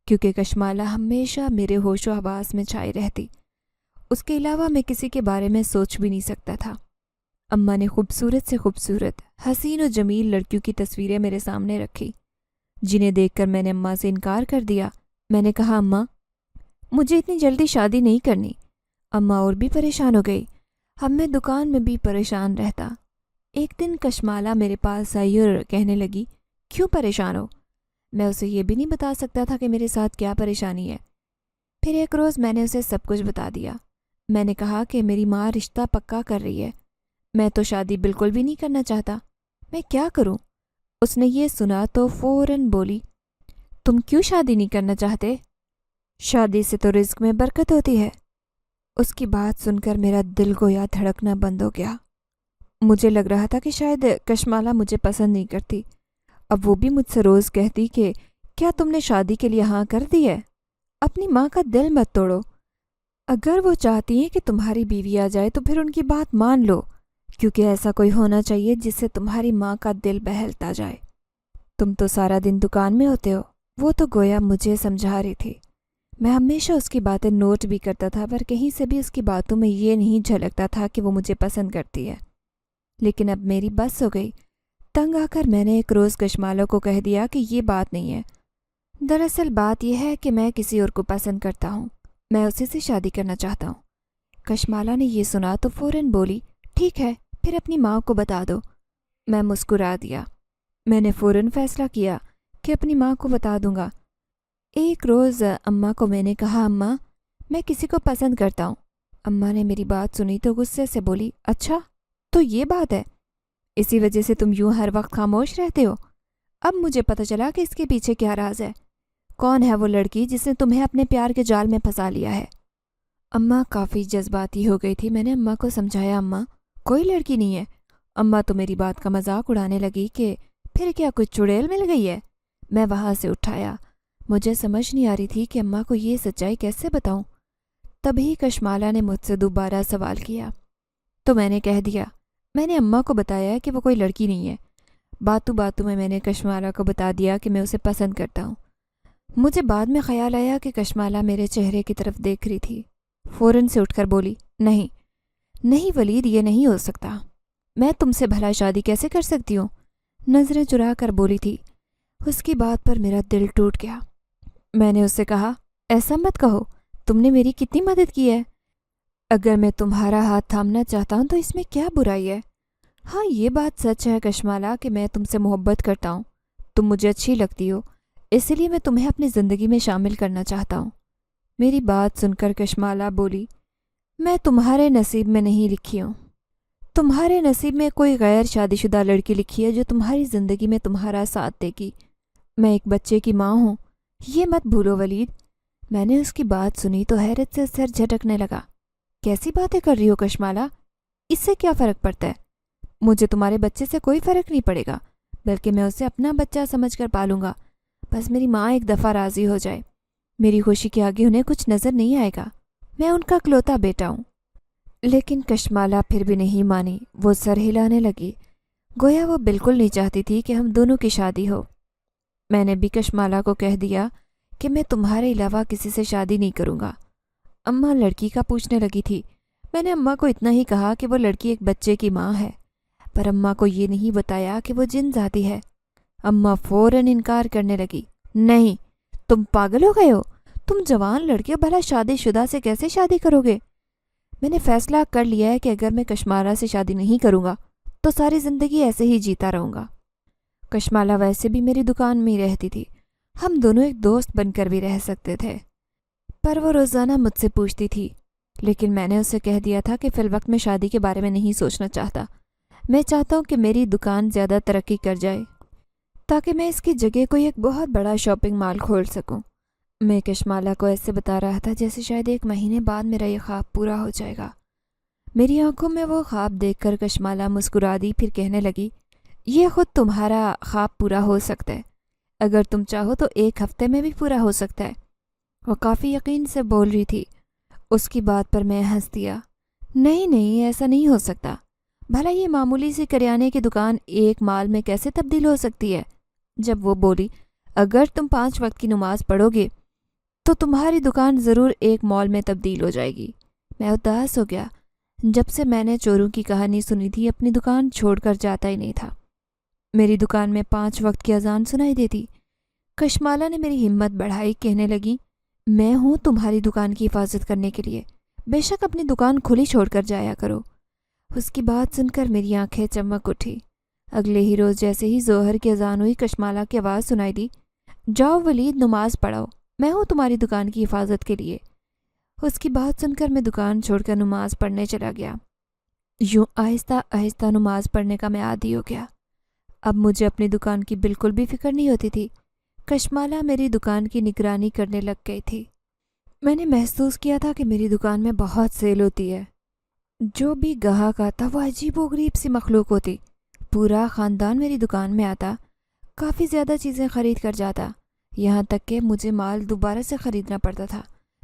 [SPEAKER 1] کیونکہ کشمالہ ہمیشہ میرے ہوش و حواس میں چھائی رہتی۔ اس کے علاوہ میں کسی کے بارے میں سوچ بھی نہیں سکتا تھا۔ اماں نے خوبصورت سے خوبصورت، حسین و جمیل لڑکیوں کی تصویریں میرے سامنے رکھی، جنہیں دیکھ کر میں نے اماں سے انکار کر دیا۔ میں نے کہا، اماں مجھے اتنی جلدی شادی نہیں کرنی۔ اماں اور بھی پریشان ہو گئی۔ اب میں دکان میں بھی پریشان رہتا۔ ایک دن کشمالہ میرے پاس آئی اور کہنے لگی، کیوں پریشان ہو؟ میں اسے یہ بھی نہیں بتا سکتا تھا کہ میرے ساتھ کیا پریشانی ہے۔ پھر ایک روز میں نے اسے سب کچھ بتا دیا۔ میں نے کہا کہ میری ماں رشتہ پکا کر رہی ہے، میں تو شادی بالکل بھی نہیں کرنا چاہتا، میں کیا کروں؟ اس نے یہ سنا تو فوراً بولی، تم کیوں شادی نہیں کرنا چاہتے؟ شادی سے تو رزق میں برکت ہوتی ہے۔ اس کی بات سن کر میرا دل گویا دھڑکنا بند ہو گیا۔ مجھے لگ رہا تھا کہ شاید کشمالہ مجھے پسند نہیں کرتی۔ اب وہ بھی مجھ سے روز کہتی کہ کیا تم نے شادی کے لیے ہاں کر دی ہے؟ اپنی ماں کا دل مت توڑو۔ اگر وہ چاہتی ہیں کہ تمہاری بیوی آ جائے تو پھر ان کی بات مان لو، کیونکہ ایسا کوئی ہونا چاہیے جس سے تمہاری ماں کا دل بہلتا جائے۔ تم تو سارا دن دکان میں ہوتے ہو۔ وہ تو گویا مجھے سمجھا رہی تھی۔ میں ہمیشہ اس کی باتیں نوٹ بھی کرتا تھا، پر کہیں سے بھی اس کی باتوں میں یہ نہیں جھلکتا تھا کہ وہ مجھے پسند کرتی ہے۔ لیکن اب میری بس ہو گئی۔ تنگ آ کر میں نے ایک روز کشمالہ کو کہہ دیا کہ یہ بات نہیں ہے، دراصل بات یہ ہے کہ میں کسی اور کو پسند کرتا ہوں، میں اسی سے شادی کرنا چاہتا ہوں۔ کشمالہ نے یہ سنا تو فوراً بولی، ٹھیک ہے پھر اپنی ماں کو بتا دو۔ میں مسکرا دیا۔ میں نے فوراً فیصلہ کیا کہ اپنی ماں کو بتا دوں گا۔ ایک روز اماں کو میں نے کہا، اماں میں کسی کو پسند کرتا ہوں۔ اماں نے میری بات سنی تو غصے سے بولی، اچھا تو یہ بات ہے، اسی وجہ سے تم یوں ہر وقت خاموش رہتے ہو؟ اب مجھے پتہ چلا کہ اس کے پیچھے کیا راز ہے۔ کون ہے وہ لڑکی جس نے تمہیں اپنے پیار کے جال میں پھنسا لیا ہے؟ اماں کافی جذباتی ہو گئی تھی۔ میں نے اماں کو سمجھایا، اماں کوئی لڑکی نہیں ہے۔ اماں تو میری بات کا مذاق اڑانے لگی کہ پھر کیا کچھ چڑیل مل گئی ہے؟ میں وہاں سے اٹھایا۔ مجھے سمجھ نہیں آ رہی تھی کہ اماں کو یہ سچائی کیسے بتاؤں۔ تبھی کشمالہ نے مجھ سے دوبارہ سوال کیا تو میں نے کہہ دیا، میں نے اماں کو بتایا کہ وہ کوئی لڑکی نہیں ہے۔ باتوں باتوں میں نے کشمالہ کو بتا دیا کہ میں اسے پسند کرتا ہوں۔ مجھے بعد میں خیال آیا کہ کشمالہ میرے چہرے کی طرف دیکھ رہی تھی۔ فوراً سے اٹھ کر بولی، نہیں ولید، یہ نہیں ہو سکتا، میں تم سے بھلا شادی کیسے کر سکتی ہوں؟ نظریں چرا کر بولی تھی۔ اس کی بات پر میرا دل ٹوٹ گیا۔ میں نے اس سے کہا، ایسا مت کہو، تم نے میری کتنی مدد کی ہے۔ اگر میں تمہارا ہاتھ تھامنا چاہتا ہوں تو اس میں کیا برائی ہے؟ ہاں یہ بات سچ ہے کشمالہ کہ میں تم سے محبت کرتا ہوں، تم مجھے اچھی لگتی ہو، اس لیے میں تمہیں اپنی زندگی میں شامل کرنا چاہتا ہوں۔ میری بات سن کر کشمالہ بولی، میں تمہارے نصیب میں نہیں لکھی ہوں۔ تمہارے نصیب میں کوئی غیر شادی شدہ لڑکی لکھی ہے جو تمہاری زندگی میں تمہارا ساتھ دے گی۔ میں ایک بچے کی ماں ہوں، یہ مت بھولو ولید۔ میں نے اس کی بات سنی تو حیرت سے سر جھٹکنے لگا۔ کیسی باتیں کر رہی ہو کشمالہ؟ اس سے کیا فرق پڑتا ہے؟ مجھے تمہارے بچے سے کوئی فرق نہیں پڑے گا، بلکہ میں اسے اپنا بچہ سمجھ کر پالوں گا۔ بس میری ماں ایک دفعہ راضی ہو جائے، میری خوشی کے آگے انہیں کچھ نظر نہیں آئے گا۔ میں ان کا اکلوتا بیٹا ہوں۔ لیکن کشمالہ پھر بھی نہیں مانی، وہ سر ہلانے لگی، گویا وہ بالکل نہیں چاہتی تھی کہ ہم دونوں کی شادی ہو۔ میں نے بھی کشمالہ کو کہہ دیا کہ میں تمہارے علاوہ کسی سے شادی نہیں کروں گا۔ اماں لڑکی کا پوچھنے لگی تھی۔ میں نے اماں کو اتنا ہی کہا کہ وہ لڑکی ایک بچے کی ماں ہے، پر اماں کو یہ نہیں بتایا کہ وہ جن ذاتی ہے۔ اماں فوراً انکار کرنے لگی۔ نہیں، تم پاگل ہو گئے ہو؟ تم جوان لڑکے ہو، بھلا شادی شدہ سے کیسے شادی کرو گے؟ میں نے فیصلہ کر لیا ہے کہ اگر میں کشمالہ سے شادی نہیں کروں گا تو ساری زندگی ایسے ہی جیتا رہوں گا۔ کشمالہ ویسے بھی میری دکان میں ہی رہتی تھی، ہم دونوں ایک دوست بن کر بھی رہ سکتے تھے، پر وہ روزانہ مجھ سے پوچھتی تھی، لیکن میں نے اسے کہہ دیا تھا کہ فی الوقت میں شادی کے بارے میں نہیں سوچنا چاہتا۔ میں چاہتا ہوں کہ میری دکان زیادہ ترقی کر جائے تاکہ میں اس کی جگہ کوئی ایک بہت بڑا شاپنگ مال کھول سکوں۔ میں کشمالہ کو ایسے بتا رہا تھا جیسے شاید 1 مہینے بعد میرا یہ خواب پورا ہو جائے گا۔ میری آنکھوں میں وہ خواب دیکھ کر کشمالہ مسکرا دی، پھر کہنے لگی، یہ خود تمہارا خواب پورا ہو سکتا ہے، اگر تم چاہو تو 1 ہفتے میں بھی پورا ہو سکتا ہے۔ وہ کافی یقین سے بول رہی تھی۔ اس کی بات پر میں ہنس دیا۔ نہیں نہیں، ایسا نہیں ہو سکتا، بھلا یہ معمولی سی کریانے کی دکان ایک مال میں کیسے تبدیل ہو سکتی ہے؟ جب وہ بولی، اگر تم 5 وقت کی نماز پڑھو گے تو تمہاری دکان ضرور ایک مال میں تبدیل ہو جائے گی۔ میں اداس ہو گیا۔ جب سے میں نے چوروں کی کہانی سنی تھی اپنی دکان چھوڑ کر جاتا ہی نہیں تھا۔ میری دکان میں 5 وقت کی اذان سنائی دیتی۔ کشمالہ نے میری ہمت بڑھائی، کہنے لگی، میں ہوں تمہاری دکان کی حفاظت کرنے کے لیے، بے شک اپنی دکان کھلی چھوڑ کر جایا کرو۔ اس کی بات سن کر میری آنکھیں چمک اٹھی۔ اگلے ہی روز جیسے ہی ظہر کی اذان ہوئی، کشمالہ کی آواز سنائی دی، جاؤ ولید، نماز پڑھو، میں ہوں تمہاری دکان کی حفاظت کے لیے۔ اس کی بات سن کر میں دکان چھوڑ کر نماز پڑھنے چلا گیا۔ یوں آہستہ آہستہ نماز پڑھنے کا میں عادی ہو گیا۔ اب مجھے اپنی دکان کی بالکل بھی فکر نہیں ہوتی تھی۔ کشمالہ میری دکان کی نگرانی کرنے لگ گئی تھی۔ میں نے محسوس کیا تھا کہ میری دکان میں بہت سیل ہوتی ہے۔ جو بھی گاہک آتا وہ عجیب و غریب سی مخلوق ہوتی۔ پورا خاندان میری دکان میں آتا، کافی زیادہ چیزیں خرید کر جاتا، یہاں تک کہ مجھے مال دوبارہ سے خریدنا پڑتا تھا۔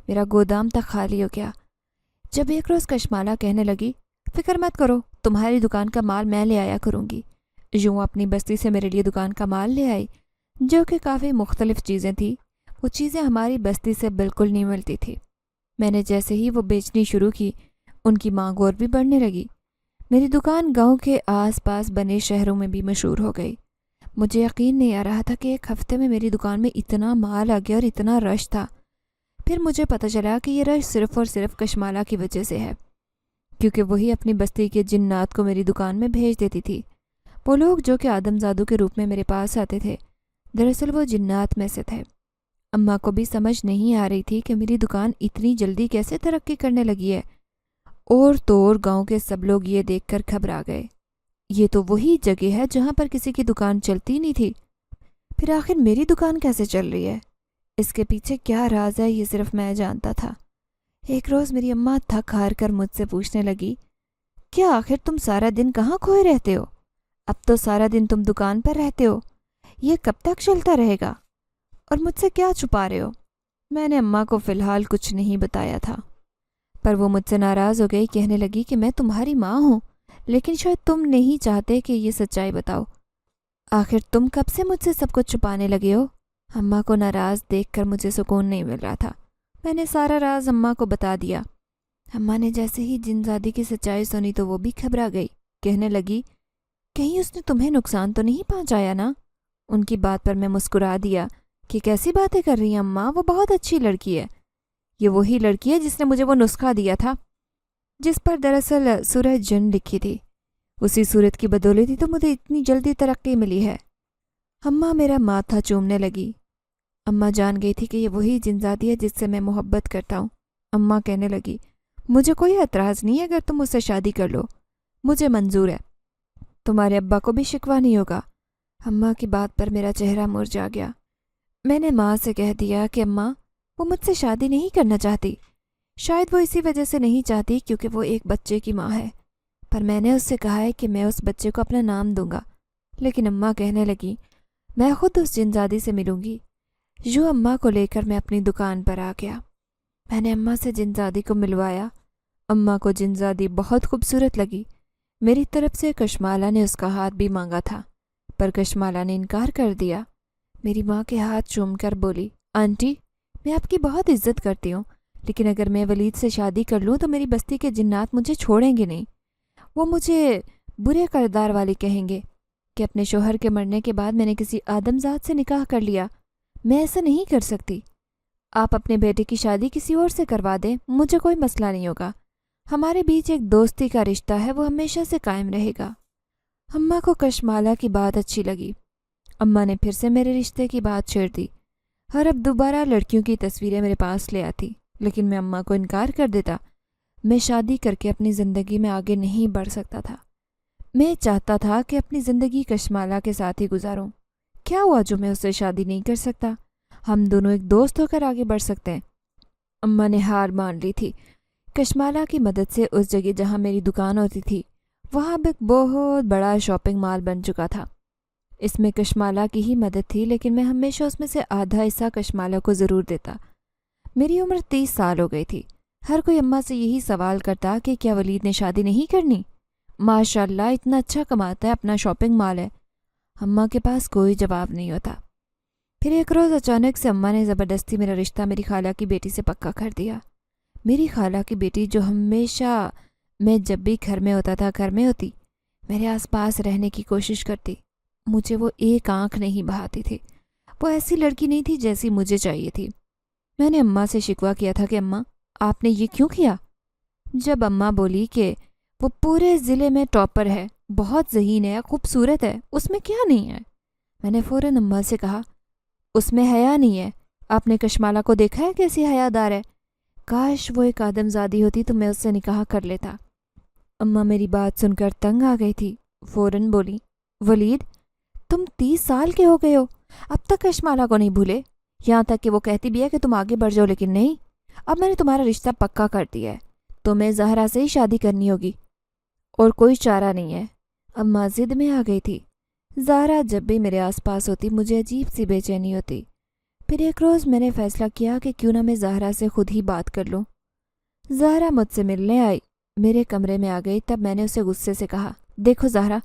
[SPEAKER 1] میرا گودام تک خالی ہو گیا۔ جب ایک روز کشمالہ کہنے لگی، فکر مت کرو، تمہاری دکان کا مال میں لے آیا کروں گی۔ یوں اپنی بستی سے میرے لیے دکان کا مال لے آئی، جو کہ کافی مختلف چیزیں تھیں۔ وہ چیزیں ہماری بستی سے بالکل نہیں ملتی تھی۔ میں نے جیسے ہی وہ بیچنی شروع کی، ان کی مانگ اور بھی بڑھنے لگی۔ میری دکان گاؤں کے آس پاس بنے شہروں میں بھی مشہور ہو گئی۔ مجھے یقین نہیں آ رہا تھا کہ 1 ہفتے میں میری دکان میں اتنا مال آ گیا اور اتنا رش تھا۔ پھر مجھے پتہ چلا کہ یہ رش صرف اور صرف کشمالہ کی وجہ سے ہے، کیونکہ وہی اپنی بستی کے جنات کو میری دکان میں بھیج دیتی تھی۔ وہ لوگ جو کہ آدم زادوں کے روپ میں میرے پاس آتے تھے، دراصل وہ جنات میں سے تھے۔ اماں کو بھی سمجھ نہیں آ رہی تھی کہ میری دکان اتنی جلدی کیسے ترقی کرنے لگی ہے، اور تو اور گاؤں کے سب لوگ یہ دیکھ کر گھبرا گئے۔ یہ تو وہی جگہ ہے جہاں پر کسی کی دکان چلتی نہیں تھی، پھر آخر میری دکان کیسے چل رہی ہے؟ اس کے پیچھے کیا راز ہے، یہ صرف میں جانتا تھا۔ ایک روز میری اماں تھک ہار کر مجھ سے پوچھنے لگی، کیا آخر تم سارا دن کہاں کھوئے رہتے ہو؟ اب تو سارا دن تم دکان پر رہتے ہو، یہ کب تک چلتا رہے گا؟ اور مجھ سے کیا چھپا رہے ہو؟ میں نے اماں کو فی الحال کچھ نہیں بتایا تھا، پر وہ مجھ سے ناراض ہو گئی، کہنے لگی کہ میں تمہاری ماں ہوں، لیکن شاید تم نہیں چاہتے کہ یہ سچائی بتاؤ۔ آخر تم کب سے مجھ سے سب کچھ چھپانے لگے ہو؟ اماں کو ناراض دیکھ کر مجھے سکون نہیں مل رہا تھا۔ میں نے سارا راز اماں کو بتا دیا۔ اماں نے جیسے ہی جن زادی کی سچائی سنی تو وہ بھی گھبرا گئی، کہنے لگی، کہیں اس نے تمہیں نقصان تو نہیں پہنچایا نا؟ ان کی بات پر میں مسکرا دیا کہ کیسی باتیں کر رہی ہیں اماں، وہ بہت اچھی لڑکی ہے۔ یہ وہی لڑکی ہے جس نے مجھے وہ نسخہ دیا تھا جس پر دراصل سورہ جن لکھی تھی، اسی صورت کی بدولت ہی تو مجھے اتنی جلدی ترقی ملی ہے۔ اماں میرا ماتھا چومنے لگی۔ اماں جان گئی تھی کہ یہ وہی جنزادی ہے جس سے میں محبت کرتا ہوں۔ اماں کہنے لگی، مجھے کوئی اعتراض نہیں ہے اگر تم اس سے شادی کر لو، مجھے منظور ہے، تمہارے ابا کو بھی شکوہ نہیں ہوگا۔ اماں کی بات پر میرا چہرہ مرجھا گیا۔ میں نے ماں سے کہہ دیا کہ اماں، وہ مجھ سے شادی نہیں کرنا چاہتی، شاید وہ اسی وجہ سے نہیں چاہتی کیونکہ وہ ایک بچے کی ماں ہے، پر میں نے اس سے کہا ہے کہ میں اس بچے کو اپنا نام دوں گا۔ لیکن اماں کہنے لگی، میں خود اس جنزادی سے ملوں گی۔ یوں اماں کو لے کر میں اپنی دکان پر آ گیا۔ میں نے اماں سے جنزادی کو ملوایا۔ اماں کو جنزادی بہت خوبصورت لگی۔ میری طرف سے کشمالہ نے اس کا ہاتھ بھی مانگا تھا، پر کشمالہ نے انکار کر دیا۔ میری ماں کے ہاتھ چوم کر بولی، آنٹی، میں آپ کی بہت عزت کرتی ہوں، لیکن اگر میں ولید سے شادی کر لوں تو میری بستی کے جنات مجھے چھوڑیں گے نہیں۔ وہ مجھے برے کردار والی کہیں گے کہ اپنے شوہر کے مرنے کے بعد میں نے کسی آدم ذات سے نکاح کر لیا۔ میں ایسا نہیں کر سکتی۔ آپ اپنے بیٹے کی شادی کسی اور سے کروا دیں، مجھے کوئی مسئلہ نہیں ہوگا۔ ہمارے بیچ ایک دوستی کا رشتہ ہے، وہ ہمیشہ سے قائم رہے گا۔ اماں کو کشمالہ کی بات اچھی لگی۔ اماں نے پھر سے میرے رشتے کی بات چھیڑ دی اور اب دوبارہ لڑکیوں کی تصویریں میرے پاس لے آتی، لیکن میں اماں کو انکار کر دیتا۔ میں شادی کر کے اپنی زندگی میں آگے نہیں بڑھ سکتا تھا۔ میں چاہتا تھا کہ اپنی زندگی کشمالہ کے ساتھ ہی گزاروں۔ کیا ہوا جو میں اس سے شادی نہیں کر سکتا؟ ہم دونوں ایک دوست ہو کر آگے بڑھ سکتے ہیں۔ اماں نے ہار مان لی تھی۔ کشمالہ کی مدد سے اس جگہ جہاں میری دکان ہوتی تھی وہاں اب ایک بہت بڑا شاپنگ مال بن چکا تھا۔ اس میں کشمالہ کی ہی مدد تھی، لیکن میں ہمیشہ اس میں سے آدھا حصہ کشمالہ کو ضرور دیتا۔ میری عمر 30 سال ہو گئی تھی۔ ہر کوئی اماں سے یہی سوال کرتا کہ کیا ولید نے شادی نہیں کرنی؟ ماشاء اللہ اتنا اچھا کماتا ہے، اپنا شاپنگ مال ہے۔ اماں کے پاس کوئی جواب نہیں ہوتا۔ پھر ایک روز اچانک سے اماں نے زبردستی میرا رشتہ میری خالہ کی بیٹی سے پکا کر دیا۔ میری خالہ کی بیٹی جو ہمیشہ میں جب بھی گھر میں ہوتا تھا گھر میں ہوتی، میرے آس پاس رہنے کی کوشش کرتی، مجھے وہ ایک آنکھ نہیں بہاتی تھی۔ وہ ایسی لڑکی نہیں تھی جیسی مجھے چاہیے تھی۔ میں نے اماں سے شکوہ کیا تھا کہ اماں، آپ نے یہ کیوں کیا؟ جب اماں بولی کہ وہ پورے ضلع میں ٹاپر ہے، بہت ذہین ہے، خوبصورت ہے، اس میں کیا نہیں ہے؟ میں نے فوراً اماں سے کہا، اس میں حیا نہیں ہے۔ آپ نے کشمالہ کو دیکھا ہے کیسی حیا دار ہے؟ کاش وہ ایک آدم زادی ہوتی تو میں اس سے نکاح کر لیتا۔ اماں میری بات سن کر تنگ آ گئی تھی۔ فوراً بولی، ولید، تم 30 سال کے ہو گئے ہو، اب تک کشمالہ کو نہیں بھولے؟ یہاں تک کہ وہ کہتی بھی ہے کہ تم آگے بڑھ جاؤ، لیکن نہیں، اب میں نے تمہارا رشتہ پکا کر دیا ہے، تمہیں زہرا سے ہی شادی کرنی ہوگی، اور کوئی چارہ نہیں ہے۔ اماں ضد میں آ گئی تھی۔ زہرا جب بھی میرے آس پاس ہوتی مجھے عجیب سی بے چینی ہوتی۔ پھر ایک روز میں نے فیصلہ کیا کہ کیوں نہ میں زہرا سے خود ہی بات کر لوں۔ زہرا مجھ سے ملنے آئی، میرے کمرے میں آ گئی۔ تب میں نے اسے غصے سے کہا، دیکھو زہرا،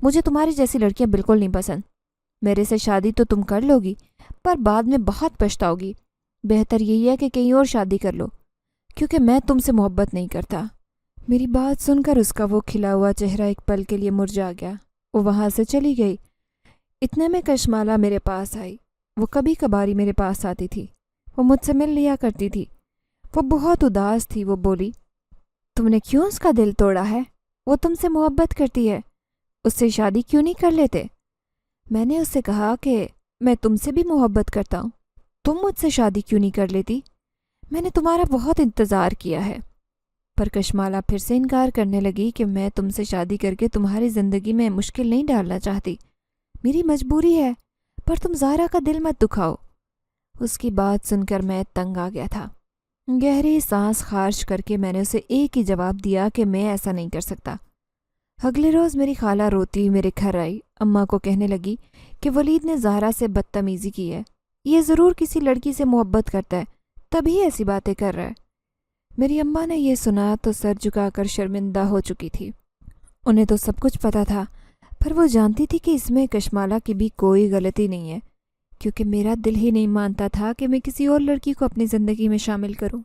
[SPEAKER 1] مجھے تمہاری جیسی لڑکیاں بالکل نہیں پسند۔ میرے سے شادی تو تم کر لو گی، پر بعد میں بہت پچھتاؤ گی۔ بہتر یہی ہے کہ کہیں اور شادی کر لو، کیونکہ میں تم سے محبت نہیں کرتا۔ میری بات سن کر اس کا وہ کھلا ہوا چہرہ ایک پل کے لیے مرجھا گیا۔ وہ وہاں سے چلی گئی۔ اتنے میں کشمالہ میرے پاس آئی۔ وہ کبھی کبھاری میرے پاس آتی تھی، وہ مجھ سے مل لیا کرتی تھی۔ وہ بہت اداس تھی۔ وہ بولی، تم نے کیوں اس کا دل توڑا ہے؟ وہ تم سے محبت کرتی ہے، اس سے شادی کیوں نہیں کر لیتے؟ میں نے اس سے کہا کہ میں تم سے بھی محبت کرتا ہوں، تم مجھ سے شادی کیوں نہیں کر لیتی؟ میں نے تمہارا بہت انتظار کیا ہے۔ پر کشمالہ پھر سے انکار کرنے لگی کہ میں تم سے شادی کر کے تمہاری زندگی میں مشکل نہیں ڈالنا چاہتی، میری مجبوری ہے، پر تم زہرا کا دل مت دکھاؤ۔ اس کی بات سن کر میں تنگ آ گیا تھا۔ گہری سانس خارج کر کے میں نے اسے ایک ہی جواب دیا کہ میں ایسا نہیں کر سکتا۔ اگلے روز میری خالہ روتی میرے گھر آئی۔ اماں کو کہنے لگی کہ ولید نے زہرا سے بدتمیزی کی ہے، یہ ضرور کسی لڑکی سے محبت کرتا ہے، تبھی ایسی باتیں کر رہا ہے۔ میری اماں نے یہ سنا تو سر جھکا کر شرمندہ ہو چکی تھی۔ انہیں تو سب کچھ پتا تھا، پر وہ جانتی تھی کہ اس میں کشمالہ کی بھی کوئی غلطی نہیں ہے، کیونکہ میرا دل ہی نہیں مانتا تھا کہ میں کسی اور لڑکی کو اپنی زندگی میں شامل کروں۔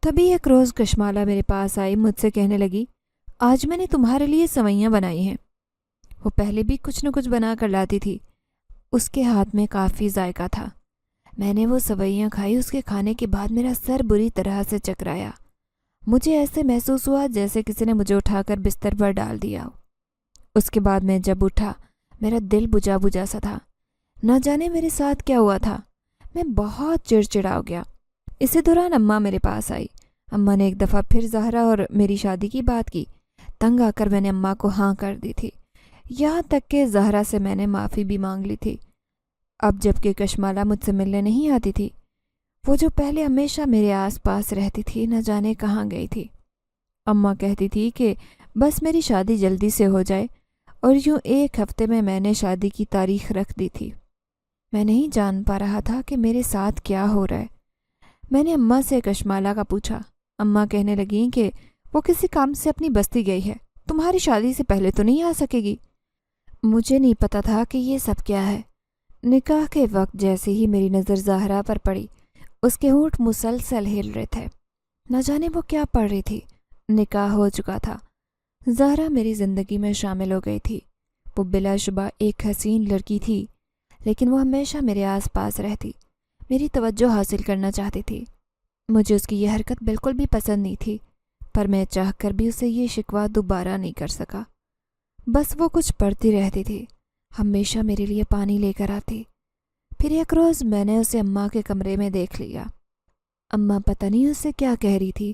[SPEAKER 1] تبھی ایک روز کشمالہ میرے پاس آئی، مجھ سے کہنے لگی، آج میں نے تمہارے لیے سوئیاں بنائی ہیں۔ وہ پہلے بھی کچھ نہ کچھ بنا کر لاتی تھی، اس کے ہاتھ میں کافی ذائقہ تھا۔ میں نے وہ سوئیاں کھائی۔ اس کے کھانے کے بعد میرا سر بری طرح سے چکرایا۔ مجھے ایسے محسوس ہوا جیسے کسی نے مجھے اٹھا کر بستر پر ڈال دیا ہو۔ اس کے بعد میں جب اٹھا، میرا دل بجھا بجھا سا تھا۔ نہ جانے میرے ساتھ کیا ہوا تھا۔ میں بہت چڑچڑا ہو گیا۔ اسی دوران اماں میرے پاس آئی۔ اماں نے ایک دفعہ پھر زہرا اور میری شادی کی بات کی۔ تنگ آ کر میں نے اماں کو ہاں کر دی تھی، یہاں تک کہ زہرا سے میں نے معافی بھی مانگ لی تھی۔ اب جب کہ کشمالہ مجھ سے ملنے نہیں آتی تھی، وہ جو پہلے ہمیشہ میرے آس پاس رہتی تھی، نہ جانے کہاں گئی تھی۔ اماں کہتی تھی کہ بس میری شادی جلدی سے ہو جائے، اور یوں ایک ہفتے میں میں نے شادی کی تاریخ رکھ دی تھی۔ میں نہیں جان پا رہا تھا کہ میرے ساتھ کیا ہو رہا ہے۔ میں نے اماں سے کشمالہ کا پوچھا۔ اماں کہنے لگیں کہ وہ کسی کام سے اپنی بستی گئی ہے، تمہاری شادی سے پہلے تو نہیں آ سکے گی۔ مجھے نہیں پتا تھا کہ یہ سب کیا ہے۔ نکاح کے وقت جیسے ہی میری نظر زہرا پر پڑی، اس کے ہونٹ مسلسل ہل رہے تھے، نہ جانے وہ کیا پڑھ رہی تھی۔ نکاح ہو چکا تھا، زہرا میری زندگی میں شامل ہو گئی تھی۔ وہ بلا شبہ ایک حسین لڑکی تھی، لیکن وہ ہمیشہ میرے آس پاس رہتی، میری توجہ حاصل کرنا چاہتی تھی۔ مجھے اس کی یہ حرکت بالکل بھی پسند نہیں تھی، پر میں چاہ کر بھی اسے یہ شکوہ دوبارہ نہیں کر سکا۔ بس وہ کچھ پڑھتی رہتی تھی، ہمیشہ میرے لیے پانی لے کر آتی۔ پھر ایک روز میں نے اسے اماں کے کمرے میں دیکھ لیا۔ اماں پتہ نہیں اسے کیا کہہ رہی تھی۔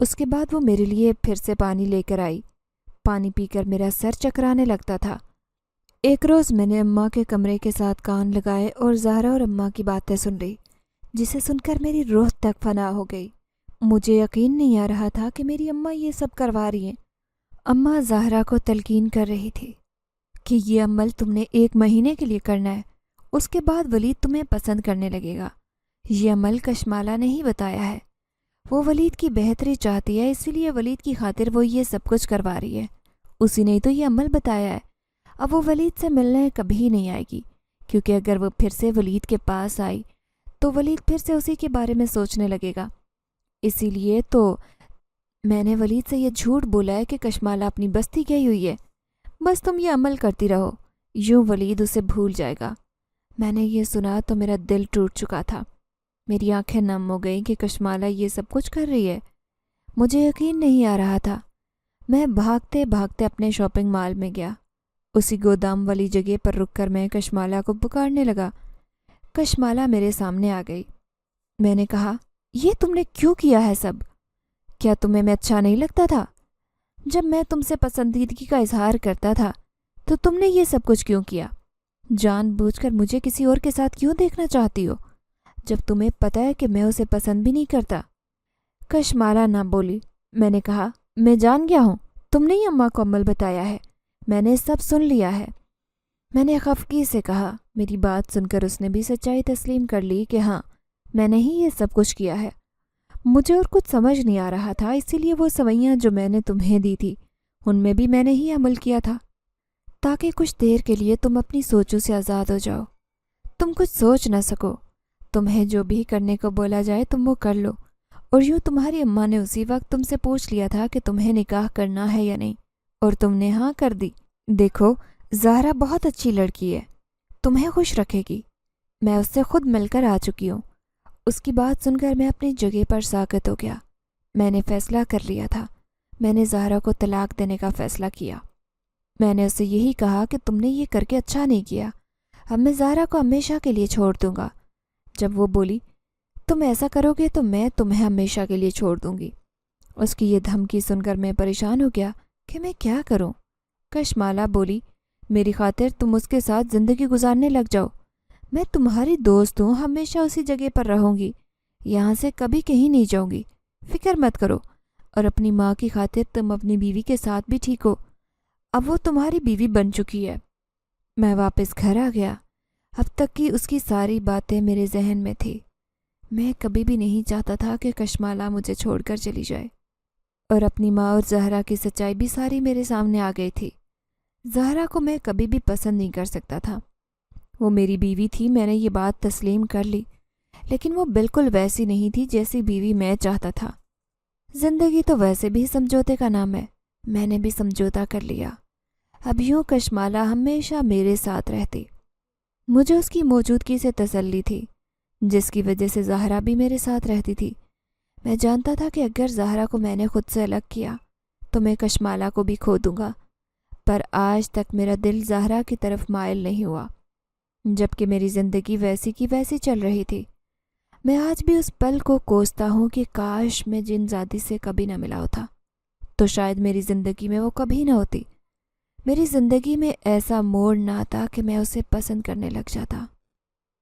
[SPEAKER 1] اس کے بعد وہ میرے لیے پھر سے پانی لے کر آئی۔ پانی پی کر میرا سر چکرانے لگتا تھا۔ ایک روز میں نے اماں کے کمرے کے ساتھ کان لگائے اور زہرا اور اماں کی باتیں سن رہی، جسے سن کر میری روح تک فنا ہو گئی۔ مجھے یقین نہیں آ رہا تھا کہ میری اماں یہ سب کروا رہی ہیں۔ اماں زہرا کو تلقین کر رہی تھی کہ یہ عمل تم نے 1 مہینے کے لیے کرنا ہے، اس کے بعد ولید تمہیں پسند کرنے لگے گا۔ یہ عمل کشمالہ نے ہی بتایا ہے۔ وہ ولید کی بہتری چاہتی ہے، اسی لیے ولید کی خاطر وہ یہ سب کچھ کروا رہی ہے۔ اسی نے تو یہ عمل بتایا ہے۔ اب وہ ولید سے ملنے کبھی نہیں آئے گی، کیونکہ اگر وہ پھر سے ولید کے پاس آئی تو ولید پھر سے اسی کے بارے میں سوچنے لگے گا۔ اسی لیے تو میں نے ولید سے یہ جھوٹ بولا ہے کہ کشمالہ اپنی بستی گئی ہوئی ہے۔ بس تم یہ عمل کرتی رہو، یوں ولید اسے بھول جائے گا۔ میں نے یہ سنا تو میرا دل ٹوٹ چکا تھا۔ میری آنکھیں نم ہو گئیں کہ کشمالہ یہ سب کچھ کر رہی ہے۔ مجھے یقین نہیں آ رہا تھا۔ میں بھاگتے بھاگتے اپنے شاپنگ مال میں گیا۔ اسی گودام والی جگہ پر رک کر میں کشمالہ کو پکارنے لگا۔ کشمالہ میرے سامنے آ گئی۔ میں نے کہا، یہ تم نے کیوں کیا ہے سب؟ کیا تمہیں میں اچھا نہیں لگتا تھا؟ جب میں تم سے پسندیدگی کا اظہار کرتا تھا تو تم نے یہ سب کچھ کیوں کیا؟ جان بوجھ کر مجھے کسی اور کے ساتھ کیوں دیکھنا چاہتی ہو، جب تمہیں پتہ ہے کہ میں اسے پسند بھی نہیں کرتا؟ کشمالہ نہ بولی۔ میں نے کہا، میں جان گیا ہوں، تم نے ہی اماں کو عمل بتایا ہے، میں نے سب سن لیا ہے۔ میں نے خفگی سے کہا۔ میری بات سن کر اس نے بھی سچائی تسلیم کر لی کہ ہاں، میں نے ہی یہ سب کچھ کیا ہے۔ مجھے اور کچھ سمجھ نہیں آ رہا تھا، اسی لیے وہ سوئیاں جو میں نے تمہیں دی تھی ان میں بھی میں نے ہی عمل کیا تھا، تاکہ کچھ دیر کے لیے تم اپنی سوچوں سے آزاد ہو جاؤ، تم کچھ سوچ نہ سکو، تمہیں جو بھی کرنے کو بولا جائے تم وہ کر لو۔ اور یوں تمہاری اماں نے اسی وقت تم سے پوچھ لیا تھا کہ تمہیں نکاح کرنا ہے یا نہیں، اور تم نے ہاں کر دی۔ دیکھو، زہرا بہت اچھی لڑکی ہے، تمہیں خوش رکھے گی، میں اس سے خود مل کر آ چکی ہوں۔ اس کی بات سن کر میں اپنی جگہ پر ساکت ہو گیا۔ میں نے فیصلہ کر لیا تھا، میں نے زہرا کو طلاق دینے کا فیصلہ کیا۔ میں نے اسے یہی کہا کہ تم نے یہ کر کے اچھا نہیں کیا، اب میں زہرا کو ہمیشہ کے لیے چھوڑ دوں گا۔ جب وہ بولی، تم ایسا کرو گے تو میں تمہیں ہمیشہ کے لیے چھوڑ دوں گی، اس کی یہ دھمکی سن کر میں پریشان ہو گیا کہ میں کیا کروں۔ کشمالہ بولی، میری خاطر تم اس کے ساتھ زندگی گزارنے لگ جاؤ، میں تمہاری دوست ہوں، ہمیشہ اسی جگہ پر رہوں گی، یہاں سے کبھی کہیں نہیں جاؤں گی، فکر مت کرو۔ اور اپنی ماں کی خاطر تم اپنی بیوی کے ساتھ بھی ٹھیک ہو، اب وہ تمہاری بیوی بن چکی ہے۔ میں واپس گھر آ گیا۔ اب تک کی اس کی ساری باتیں میرے ذہن میں تھی۔ میں کبھی بھی نہیں چاہتا تھا کہ کشمالہ مجھے چھوڑ کر چلی جائے، اور اپنی ماں اور زہرا کی سچائی بھی ساری میرے سامنے آ گئی تھی۔ زہرا کو میں کبھی بھی پسند نہیں کر سکتا تھا، وہ میری بیوی تھی، میں نے یہ بات تسلیم کر لی، لیکن وہ بالکل ویسی نہیں تھی جیسی بیوی میں چاہتا تھا۔ زندگی تو ویسے بھی سمجھوتے کا نام ہے، میں نے بھی سمجھوتا کر لیا۔ اب یوں کشمالہ ہمیشہ میرے ساتھ رہتی۔ مجھے اس کی موجودگی سے تسلی تھی، جس کی وجہ سے زہرا بھی میرے ساتھ رہتی تھی۔ میں جانتا تھا کہ اگر زہرا کو میں نے خود سے الگ کیا تو میں کشمالہ کو بھی کھو دوں گا، پر آج تک میرا دل زہرا کی طرف مائل نہیں ہوا۔ جبکہ میری زندگی ویسی کی ویسی چل رہی تھی۔ میں آج بھی اس پل کو کوستا ہوں کہ کاش میں جن زادی سے کبھی نہ ملا ہوتا تو شاید میری زندگی میں وہ کبھی نہ ہوتی۔ میری زندگی میں ایسا موڑ نہ آتا کہ میں اسے پسند کرنے لگ جاتا۔